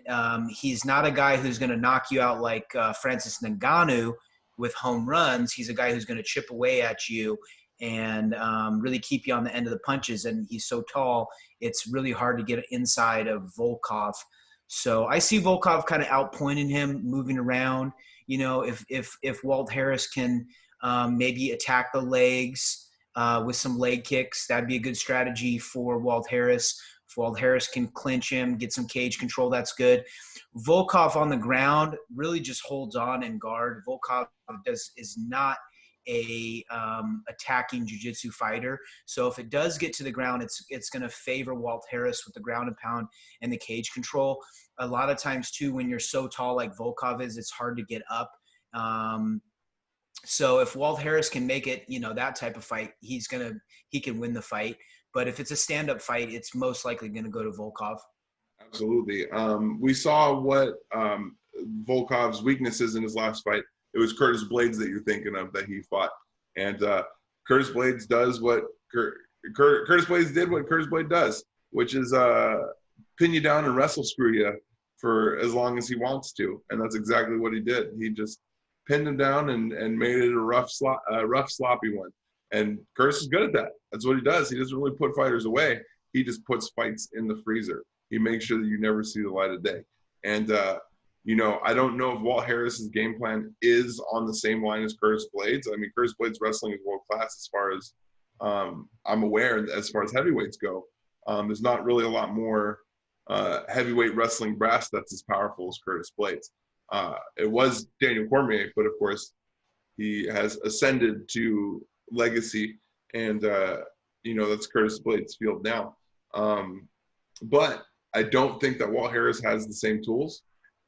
he's not a guy who's going to knock you out like Francis Ngannou with home runs. He's a guy who's going to chip away at you and really keep you on the end of the punches. And he's so tall, it's really hard to get inside of Volkov. So I see Volkov kind of outpointing him, moving around. If Walt Harris can maybe attack the legs with some leg kicks, that'd be a good strategy for Walt Harris. If Walt Harris can clinch him, get some cage control, that's good. Volkov on the ground really just holds on and guard. Volkov is not a attacking jiu-jitsu fighter. So if it does get to the ground, it's going to favor Walt Harris with the ground and pound and the cage control. A lot of times too, when you're so tall like Volkov is, it's hard to get up. So if Walt Harris can make it, that type of fight, he can win the fight. But if it's a stand-up fight, it's most likely going to go to Volkov. Absolutely. We saw what Volkov's weaknesses in his last fight. It was Curtis Blades that you're thinking of that he fought. And Curtis Blades does what Curtis Blades did what Curtis Blades does, which is pin you down and wrestle screw you for as long as he wants to. And that's exactly what he did. He just pinned him down and made it a rough, sloppy one. And Curtis is good at that. That's what he does. He doesn't really put fighters away. He just puts fights in the freezer. He makes sure that you never see the light of day. And, I don't know if Walt Harris's game plan is on the same line as Curtis Blades. I mean, Curtis Blades wrestling is world class as far as I'm aware, as far as heavyweights go. There's not really a lot more heavyweight wrestling brass that's as powerful as Curtis Blades. It was Daniel Cormier, but of course he has ascended to legacy, and that's Curtis Blades' field now. But I don't think that Walt Harris has the same tools,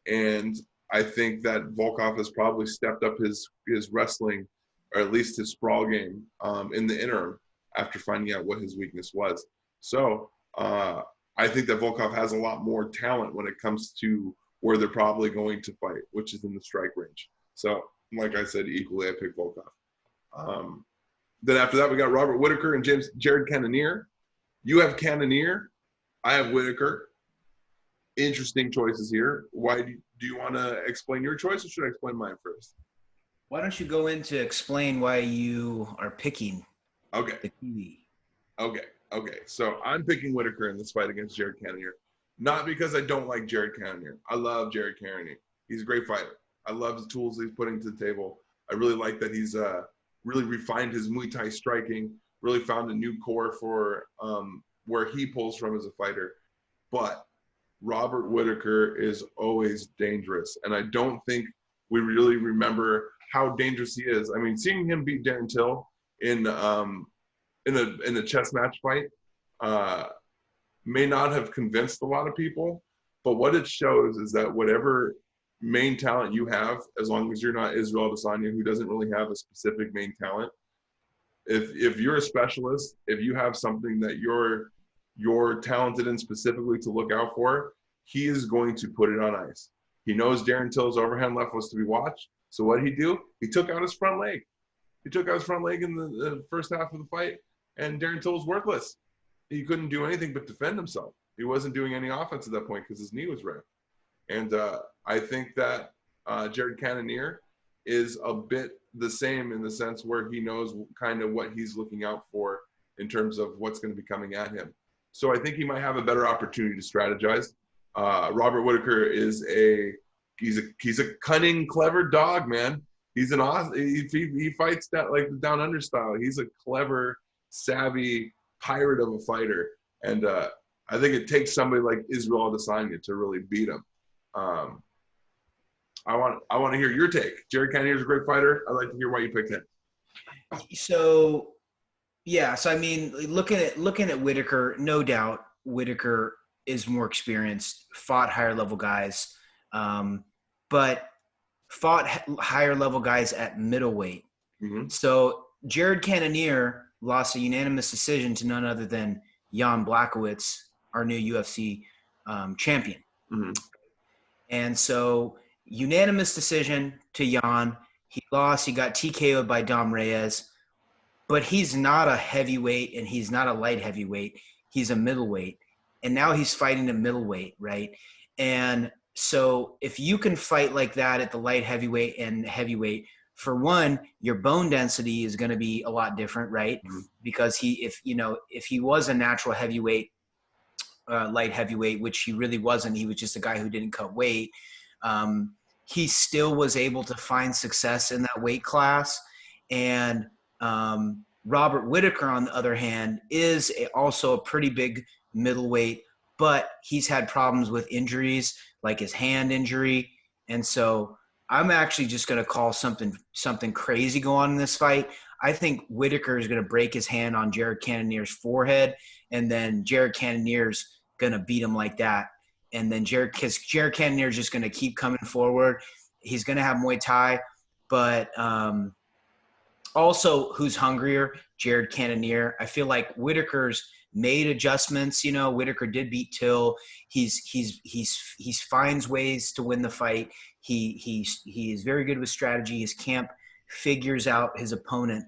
and I think that Volkov has probably stepped up his wrestling, or at least his sprawl game, in the interim after finding out what his weakness was. So I think that Volkov has a lot more talent when it comes to where they're probably going to fight, which is in the strike range. So, like I said, equally I pick Volkov. Then after that, we got Robert Whitaker and Jared Cannonier. You have Cannonier. I have Whitaker. Interesting choices here. Why do you want to explain your choice, or should I explain mine first? Why don't you go in to explain why you are picking the Kiwi? Okay. So I'm picking Whitaker in this fight against Jared Cannonier. Not because I don't like Jared Cannonier. I love Jared Cannonier. He's a great fighter. I love the tools he's putting to the table. I really like that he's really refined his Muay Thai striking, really found a new core for where he pulls from as a fighter. But Robert Whitaker is always dangerous. And I don't think we really remember how dangerous he is. I mean, seeing him beat Darren Till in a chess match fight may not have convinced a lot of people, but what it shows is that whatever main talent you have, as long as you're not Israel Adesanya, who doesn't really have a specific main talent, if you're a specialist, if you have something that you're talented in specifically to look out for, he is going to put it on ice. He knows Darren Till's overhand left was to be watched. So what did he do? He took out his front leg. He took out his front leg in the first half of the fight, and Darren Till was worthless. He couldn't do anything but defend himself. He wasn't doing any offense at that point because his knee was wrapped. And I think that Jared Cannonier is a bit the same in the sense where he knows kind of what he's looking out for in terms of what's going to be coming at him. So I think he might have a better opportunity to strategize. Robert Whitaker is he's a cunning, clever dog, man. He's an awesome. He fights that like the down under style. He's a clever, savvy pirate of a fighter, and I think it takes somebody like Israel Adesanya to really beat him. I want to hear your take. Jared Cannonier is a great fighter. I'd like to hear why you picked him. So I mean, looking at Whitaker, no doubt, Whitaker is more experienced, fought higher level guys, but fought higher level guys at middleweight. Mm-hmm. So Jared Cannonier lost a unanimous decision to none other than Jan Blachowicz, our new UFC champion. Mm-hmm. And so unanimous decision to Jan. He lost. He got TKO'd by Dom Reyes. But he's not a heavyweight and he's not a light heavyweight. He's a middleweight. And now he's fighting a middleweight, right? And so if you can fight like that at the light heavyweight and heavyweight, for one, your bone density is going to be a lot different, right? Mm-hmm. Because if he was a natural heavyweight, light heavyweight, which he really wasn't, he was just a guy who didn't cut weight. He still was able to find success in that weight class. And Robert Whitaker, on the other hand, is also a pretty big middleweight, but he's had problems with injuries, like his hand injury. And so I'm actually just going to call something crazy go on in this fight. I think Whitaker is going to break his hand on Jared Cannonier's forehead, and then Jared Cannonier's going to beat him like that. And then Jared Cannonier is just going to keep coming forward. He's going to have Muay Thai, but also who's hungrier, Jared Cannonier. I feel like Whitaker's made adjustments. Whitaker did beat Till. He finds ways to win the fight. He is very good with strategy. His camp figures out his opponent.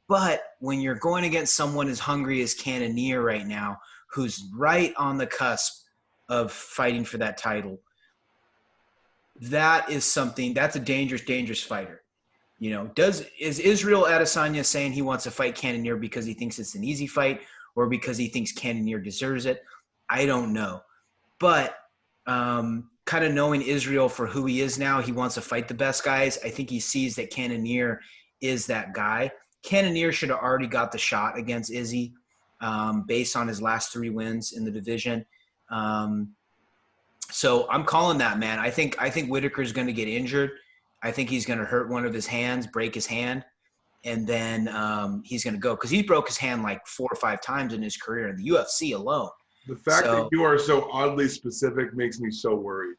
But when you're going against someone as hungry as Cannonier right now, who's right on the cusp of fighting for that title, that's a dangerous fighter. Is Israel Adesanya saying he wants to fight Cannonier because he thinks it's an easy fight or because he thinks Cannonier deserves it? I don't know. But kind of knowing Israel for who he is now, he wants to fight the best guys. I think he sees that Cannonier is that guy. Cannonier should have already got the shot against Izzy based on his last 3 wins in the division. So I'm calling that, man. I think Whitaker's going to get injured. I think he's going to hurt one of his hands, break his hand, and then he's going to go because he broke his hand like 4 or 5 times in his career in the UFC alone. The fact that you are so oddly specific makes me so worried.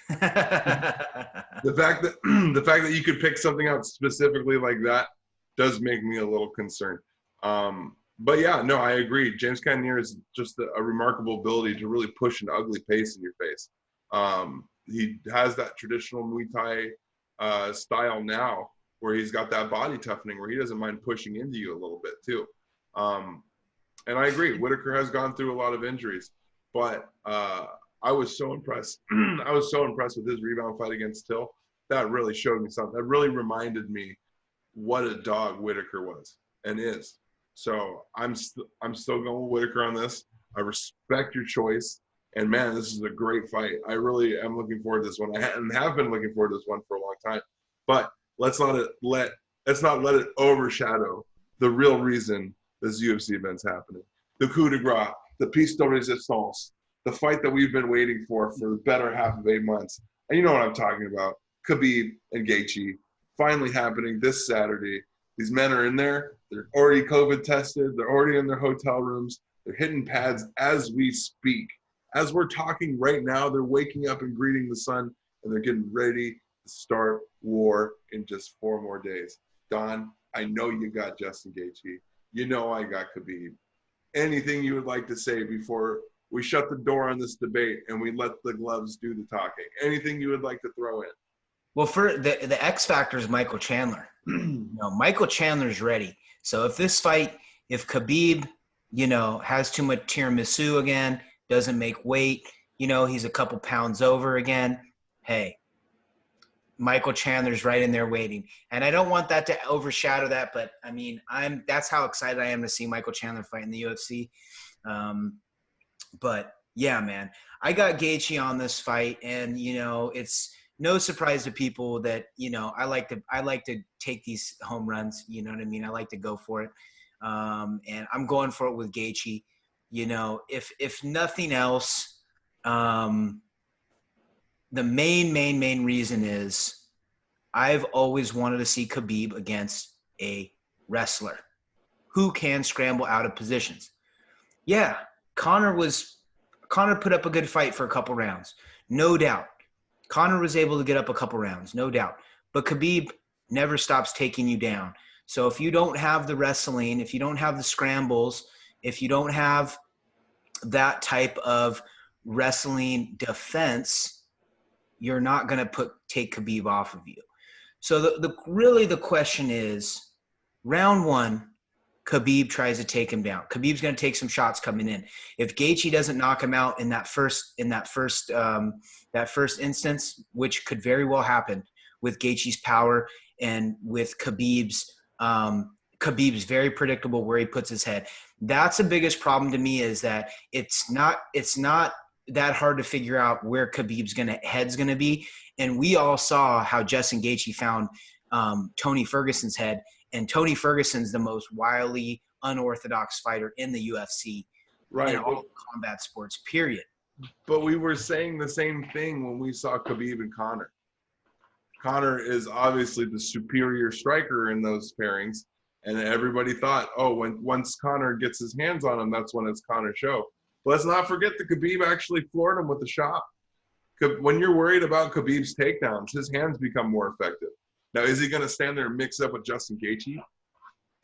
The fact that you could pick something out specifically like that does make me a little concerned. But yeah, no, I agree. James Cannonier is just a remarkable ability to really push an ugly pace in your face. He has that traditional Muay Thai style now where he's got that body toughening where he doesn't mind pushing into you a little bit too. And I agree, Whitaker has gone through a lot of injuries, but I was so impressed. I was so impressed with his rebound fight against Till. That really showed me something. That really reminded me what a dog Whitaker was and is. So I'm still going with Whitaker on this. I respect your choice. And, man, this is a great fight. I really am looking forward to this one. I have been looking forward to this one for a long time. But let's not let it overshadow the real reason this UFC event's happening. The coup de grace, the piece de resistance, the fight that we've been waiting for the better half of 8 months. And you know what I'm talking about. Khabib and Gaethje finally happening this Saturday. These men are in there. They're already COVID tested. They're already in their hotel rooms. They're hitting pads as we speak. As we're talking right now, they're waking up and greeting the sun, and they're getting ready to start war in just 4 more days. Don, I know you got Justin Gaethje. You know I got Khabib. Anything you would like to say before we shut the door on this debate and we let the gloves do the talking? Anything you would like to throw in? Well, for the X factor is Michael Chandler. Michael Chandler's ready. So if this fight, if Khabib, has too much tiramisu again, doesn't make weight, he's a couple pounds over again, hey, Michael Chandler's right in there waiting. And I don't want that to overshadow that, but I mean, that's how excited I am to see Michael Chandler fight in the UFC. But yeah, man, I got Gaethje on this fight, and it's no surprise to people that I like to take these home runs. You know what I mean? I like to go for it, and I'm going for it with Gaethje. If nothing else, the main reason is I've always wanted to see Khabib against a wrestler who can scramble out of positions. Yeah, Conor put up a good fight for a couple rounds, no doubt. Conor was able to get up a couple rounds, no doubt. But Khabib never stops taking you down. So if you don't have the wrestling, if you don't have the scrambles, if you don't have that type of wrestling defense, you're not going to take Khabib off of you. So the question is, round one, Khabib tries to take him down. Khabib's going to take some shots coming in. If Gaethje doesn't knock him out in that first instance, which could very well happen with Gaethje's power and with Khabib's very predictable where he puts his head. That's the biggest problem to me, is that it's not that hard to figure out where Khabib's head's gonna be. And we all saw how Justin Gaethje found Tony Ferguson's head. And Tony Ferguson's the most wildly unorthodox fighter in the UFC, right? In all combat sports, period. But we were saying the same thing when we saw Khabib and Conor. Conor is obviously the superior striker in those pairings, and everybody thought, oh, once Conor gets his hands on him, that's when it's Conor's show. But let's not forget that Khabib actually floored him with a shot. When you're worried about Khabib's takedowns, his hands become more effective. Now, is he going to stand there and mix up with Justin Gaethje?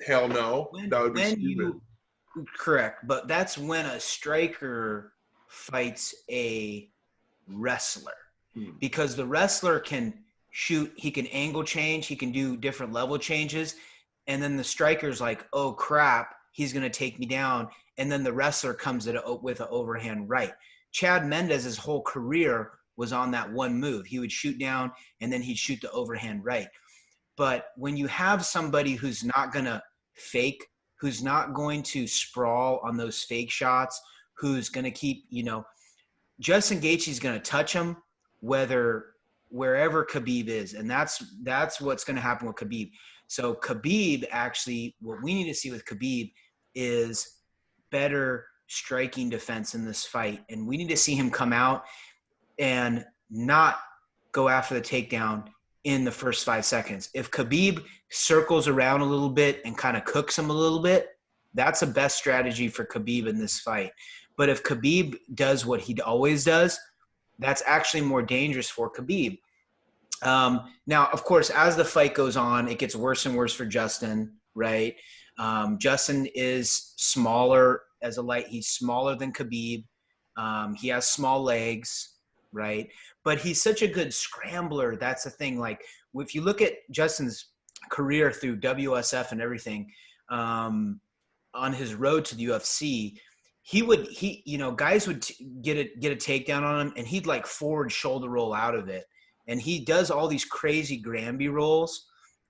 Hell no. That would be stupid. Correct. But that's when a striker fights a wrestler. Because the wrestler can shoot, he can angle change, he can do different level changes. And then the striker's like, oh, crap, he's going to take me down. And then the wrestler comes with an overhand right. Chad Mendez's whole career was on that one move. He would shoot down and then he'd shoot the overhand right. But when you have somebody who's not going to fake, who's not going to sprawl on those fake shots, who's going to keep, Justin Gaethje's going to touch him wherever Khabib is. And that's what's going to happen with Khabib. So Khabib, actually, what we need to see with Khabib is better striking defense in this fight. And we need to see him come out and not go after the takedown in the first 5 seconds. If Khabib circles around a little bit and kind of cooks him a little bit, that's the best strategy for Khabib in this fight. But if Khabib does what he always does, that's actually more dangerous for Khabib. Now, of course, as the fight goes on, it gets worse and worse for Justin, right? Justin is smaller as a light. He's smaller than Khabib. He has small legs, right? But he's such a good scrambler. That's the thing. Like, if you look at Justin's career through WSF and everything, on his road to the UFC, guys would get a takedown on him, and he'd like forward shoulder roll out of it. And he does all these crazy Granby rolls.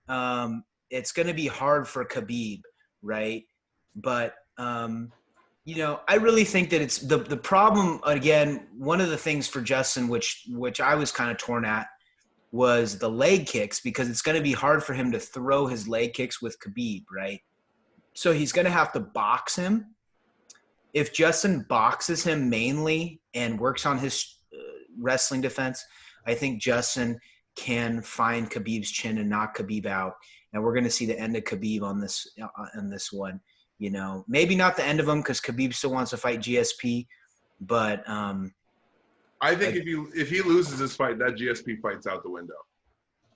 It's going to be hard for Khabib, right? But, I really think that it's the problem. Again, one of the things for Justin, which I was kind of torn at, was the leg kicks, because it's going to be hard for him to throw his leg kicks with Khabib, right? So he's going to have to box him. If Justin boxes him mainly and works on his wrestling defense, I think Justin can find Khabib's chin and knock Khabib out. And we're going to see the end of Khabib on this one. Maybe not the end of him, because Khabib still wants to fight GSP. But I think if he loses this fight, that GSP fight's out the window.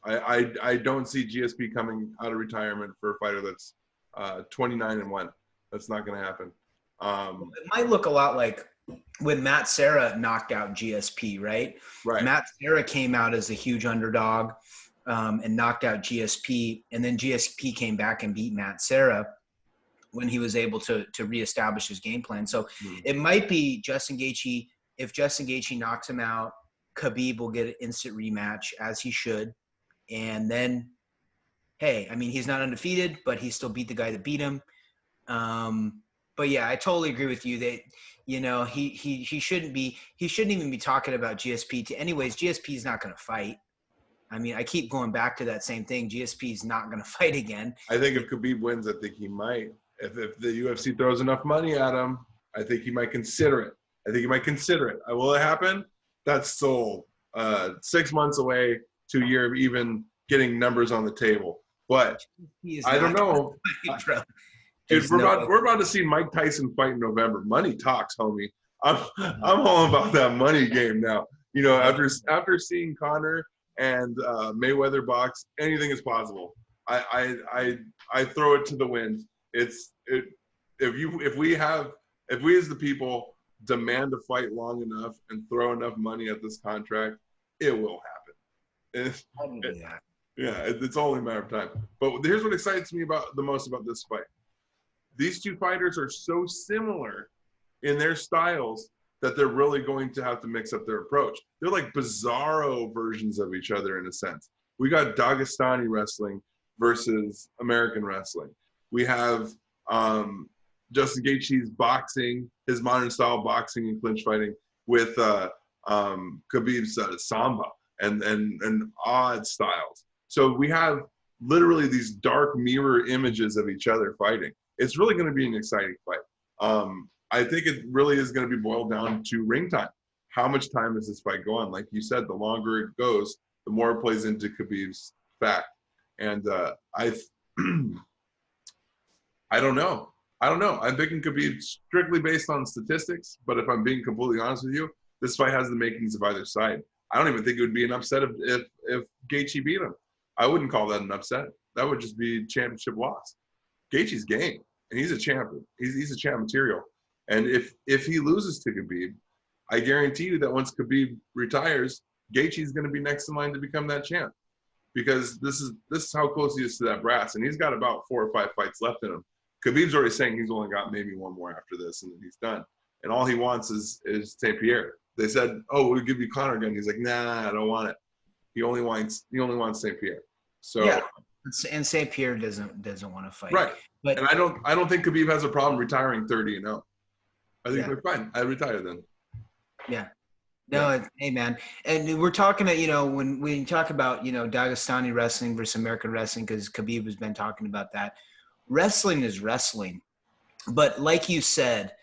I don't see GSP coming out of retirement for a fighter that's 29-1. That's not going to happen. It might look a lot like when Matt Serra knocked out GSP, right? Right. Matt Serra came out as a huge underdog and knocked out GSP, and then GSP came back and beat Matt Serra when he was able to reestablish his game plan. So it might be Justin Gaethje. If Justin Gaethje knocks him out, Khabib will get an instant rematch, as he should. And then, hey, I mean, he's not undefeated, but he still beat the guy that beat him. But yeah, I totally agree with you that, he shouldn't even be talking about GSP. Anyways, GSP is not going to fight. I mean, I keep going back to that same thing. GSP is not going to fight again. I think if Khabib wins, I think he might. If the UFC throws enough money at him, I think he might consider it. Will it happen? That's still 6 months away to a year of even getting numbers on the table. But I don't know. Dude, There's no we're about to see Mike Tyson fight in November. Money talks, homie. I'm all about that money game now. You know, after seeing Conor and Mayweather box, anything is possible. I throw it to the wind. If we as the people demand to fight long enough and throw enough money at this contract, it will happen. Yeah, it's only a matter of time. But here's what excites me the most about this fight. These two fighters are so similar in their styles that they're really going to have to mix up their approach. They're like bizarro versions of each other in a sense. We got Dagestani wrestling versus American wrestling. We have Justin Gaethje's boxing, his modern style boxing and clinch fighting with Khabib's Samba and odd styles. So we have literally these dark mirror images of each other fighting. It's really going to be an exciting fight. I think it really is going to be boiled down to ring time. How much time does this fight go on? Like you said, the longer it goes, the more it plays into Khabib's fact. And I don't know. I'm picking Khabib strictly based on statistics, but if I'm being completely honest with you, this fight has the makings of either side. I don't even think it would be an upset if Gaethje beat him. I wouldn't call that an upset. That would just be championship loss. Gaethje's game, and he's a champion. He's a champ material. And if he loses to Khabib, I guarantee you that once Khabib retires, Gaethje's going to be next in line to become that champ, because this is how close he is to that brass, and he's got about 4 or 5 fights left in him. Khabib's already saying he's only got maybe one more after this, and then he's done. And all he wants is St. Pierre. They said, "Oh, we'll give you Conor again." He's like, "Nah, I don't want it." He only wants St. Pierre. So yeah, and St. Pierre doesn't want to fight, right? But and I don't think Khabib has a problem retiring 30-0. I think they're fine. I retire then. Yeah. No, hey man, and we're talking to when we talk about Dagestani wrestling versus American wrestling, because Khabib has been talking about that. Wrestling is wrestling, but like you said,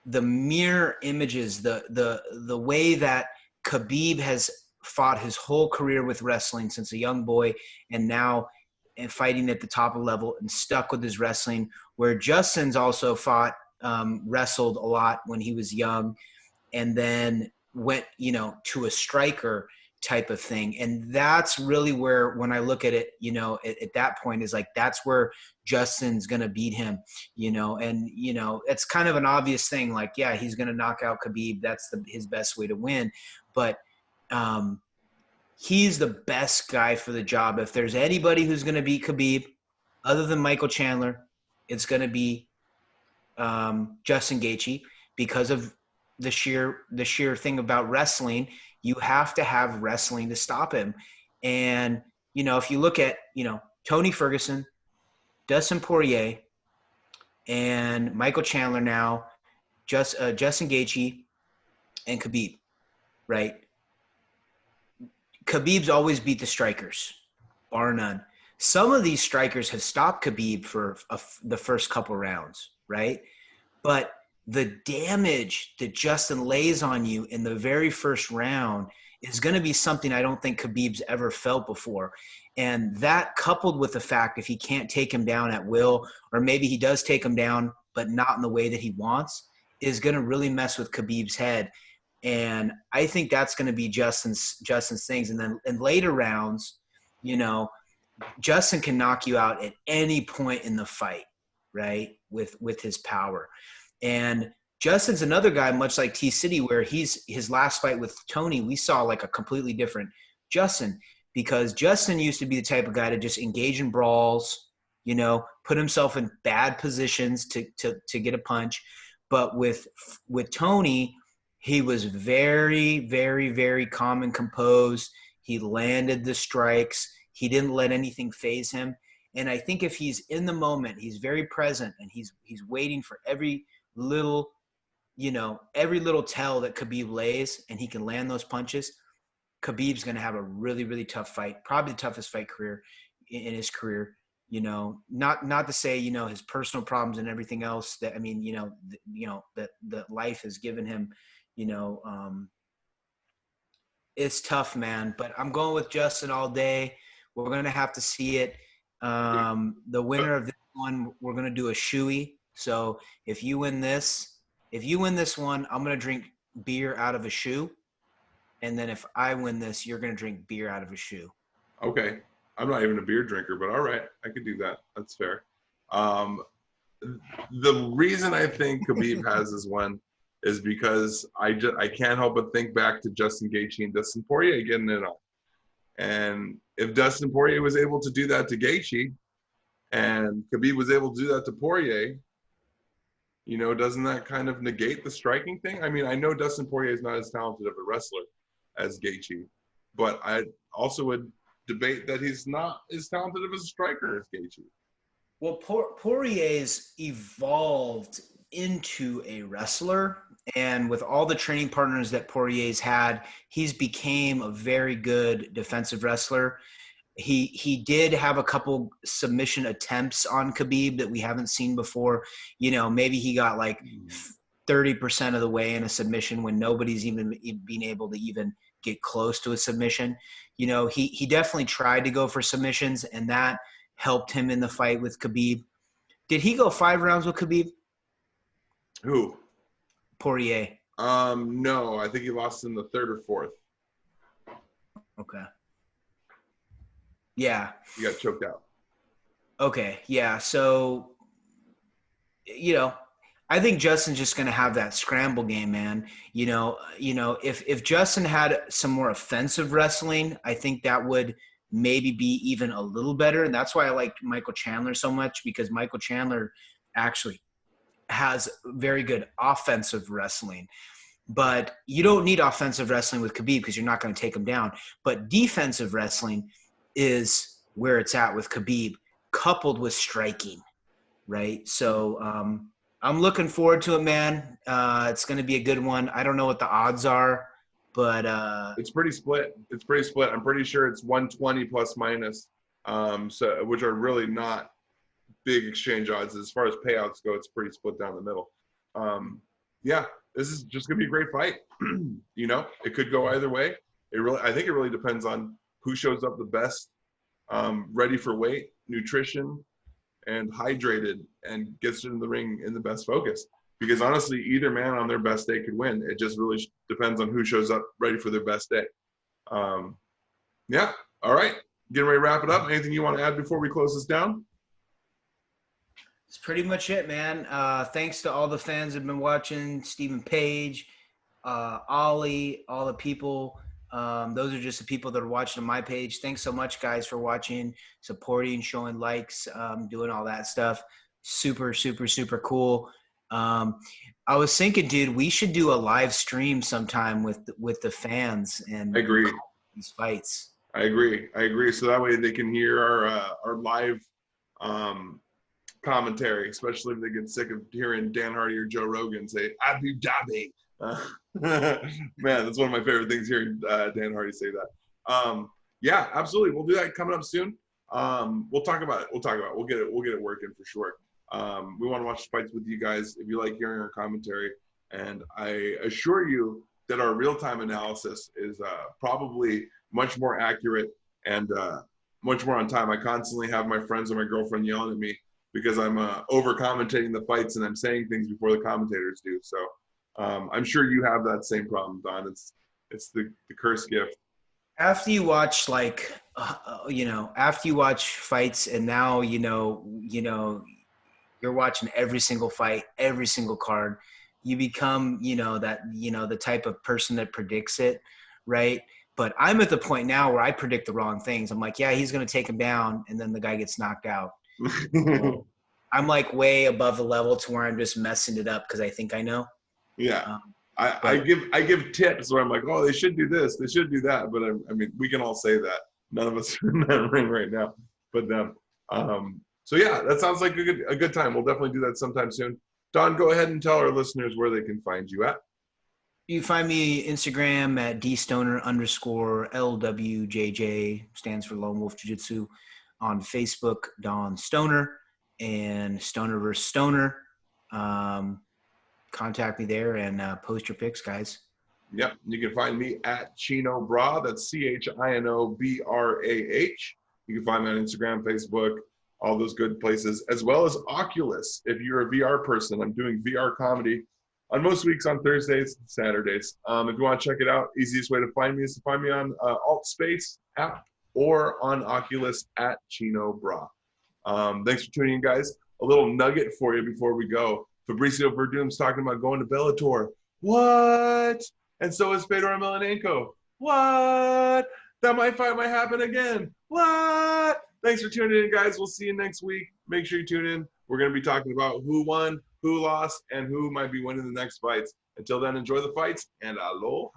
the mirror images, the way that Khabib has fought his whole career with wrestling since a young boy, and now fighting at the top of the level and stuck with his wrestling, where Justin's also wrestled a lot when he was young, and then went to a striker type of thing. And that's really where, when I look at it, at that point, is like, that's where Justin's going to beat him, and it's kind of an obvious thing. Like, yeah, he's going to knock out Khabib. That's his best way to win. But he's the best guy for the job. If there's anybody who's going to beat Khabib other than Michael Chandler, it's going to be Justin Gaethje, because of the sheer thing about wrestling. You have to have wrestling to stop him. And, if you look at, Tony Ferguson, Dustin Poirier, and Michael Chandler now, Justin Gaethje, and Khabib, right? Khabib's always beat the strikers, bar none. Some of these strikers have stopped Khabib for the first couple rounds, right? But the damage that Justin lays on you in the very first round is going to be something I don't think Khabib's ever felt before. And that, coupled with the fact if he can't take him down at will, or maybe he does take him down, but not in the way that he wants, is going to really mess with Khabib's head. And I think that's going to be Justin's things. And then in later rounds, Justin can knock you out at any point in the fight, right? With his power. And Justin's another guy, much like T-City, where his last fight with Tony, we saw like a completely different Justin, because Justin used to be the type of guy to just engage in brawls, put himself in bad positions to get a punch. But with Tony, he was very, very, very calm and composed. He landed the strikes. He didn't let anything faze him. And I think if he's in the moment, he's very present, and he's waiting for every little tell that Khabib lays, and he can land those punches, Khabib's going to have a really, really tough fight, probably the toughest fight in his career. Not to say, his personal problems and everything else that, that life has given him, it's tough, man. But I'm going with Justin all day. We're going to have to see it. The winner of this one, we're gonna do a shoey. So if you win this one, I'm gonna drink beer out of a shoe, and then if I win this, you're gonna drink beer out of a shoe. Okay. I'm not even a beer drinker, but all right, I could do that. That's fair. Um, the reason I think Khabib has this one is because I can't help but think back to Justin Gaethje and Dustin Poirier getting it on. And if Dustin Poirier was able to do that to Gaethje, and Khabib was able to do that to Poirier, doesn't that kind of negate the striking thing? I mean, I know Dustin Poirier is not as talented of a wrestler as Gaethje, but I also would debate that he's not as talented of a striker as Gaethje. Well, Poirier's evolved into a wrestler, and with all the training partners that Poirier's had, he's became a very good defensive wrestler. He did have a couple submission attempts on Khabib that we haven't seen before. Maybe he got like 30% of the way in a submission when nobody's even being able to even get close to a submission. He definitely tried to go for submissions, and that helped him in the fight with Khabib. Did he go 5 rounds with Khabib? Who? Poirier. No, I think he lost in the 3rd or 4th. Okay. Yeah. He got choked out. Okay. Yeah. So, I think Justin's just going to have that scramble game, man. If Justin had some more offensive wrestling, I think that would maybe be even a little better. And that's why I liked Michael Chandler so much, because Michael Chandler actually has very good offensive wrestling. But you don't need offensive wrestling with Khabib because you're not going to take him down. But defensive wrestling is where it's at with Khabib, coupled with striking, right? So I'm looking forward to it, man. It's going to be a good one. I don't know what the odds are, but it's pretty split. I'm pretty sure it's 120 plus minus, which are really not big exchange odds. As far as payouts go, it's pretty split down the middle. Yeah, this is just gonna be a great fight. It could go either way. I think it really depends on who shows up the best, ready for weight, nutrition, and hydrated, and gets in the ring in the best focus. Because honestly, either man on their best day could win. It just really depends on who shows up ready for their best day. Yeah. All right. Getting ready to wrap it up. Anything you want to add before we close this down? That's pretty much it, man. Thanks to all the fans that have been watching, Stephen Page, Ollie, all the people. Those are just the people that are watching on my page. Thanks so much, guys, for watching, supporting, showing likes, doing all that stuff. Super, super, super cool. I was thinking, dude, we should do a live stream sometime with the fans and I agree. These fights. I agree. So that way they can hear our live commentary, especially if they get sick of hearing Dan Hardy or Joe Rogan say Abu Dhabi. Man, that's one of my favorite things, hearing Dan Hardy say that. Yeah, absolutely. We'll do that coming up soon. We'll talk about it. We'll get it working for sure. We want to watch fights with you guys if you like hearing our commentary. And I assure you that our real-time analysis is probably much more accurate and much more on time. I constantly have my friends and my girlfriend yelling at me because I'm over-commentating the fights and I'm saying things before the commentators do. So I'm sure you have that same problem, Don. It's the cursed gift. After you watch after you watch fights, and now you're watching every single fight, every single card, you become the type of person that predicts it, right? But I'm at the point now where I predict the wrong things. I'm like, yeah, he's going to take him down, and then the guy gets knocked out. So I'm like way above the level to where I'm just messing it up because I think I know. Yeah. I give tips where I'm like, oh, they should do this, they should do that. But I mean, we can all say that. None of us are in that ring right now, but them. So yeah, that sounds like a good time. We'll definitely do that sometime soon. Don, go ahead and tell our listeners where they can find you at. You can find me Instagram at dstoner_LWJJ, stands for Lone Wolf Jiu-Jitsu. On Facebook, Don Stoner, and Stoner vs. Stoner. Contact me there and post your pics, guys. Yep. You can find me at Chino Bra. That's ChinoBrah. You can find me on Instagram, Facebook, all those good places, as well as Oculus. If you're a VR person, I'm doing VR comedy on most weeks on Thursdays and Saturdays. If you want to check it out, easiest way to find me is to find me on AltSpace app or on Oculus at Chino Bra. Thanks for tuning in, guys. A little nugget for you before we go. Fabricio Verdum's talking about going to Bellator. What? And so is Fedor Emelianenko. What? That fight might happen again. What? Thanks for tuning in, guys. We'll see you next week. Make sure you tune in. We're going to be talking about who won, who lost, and who might be winning the next fights. Until then, enjoy the fights, and aloha.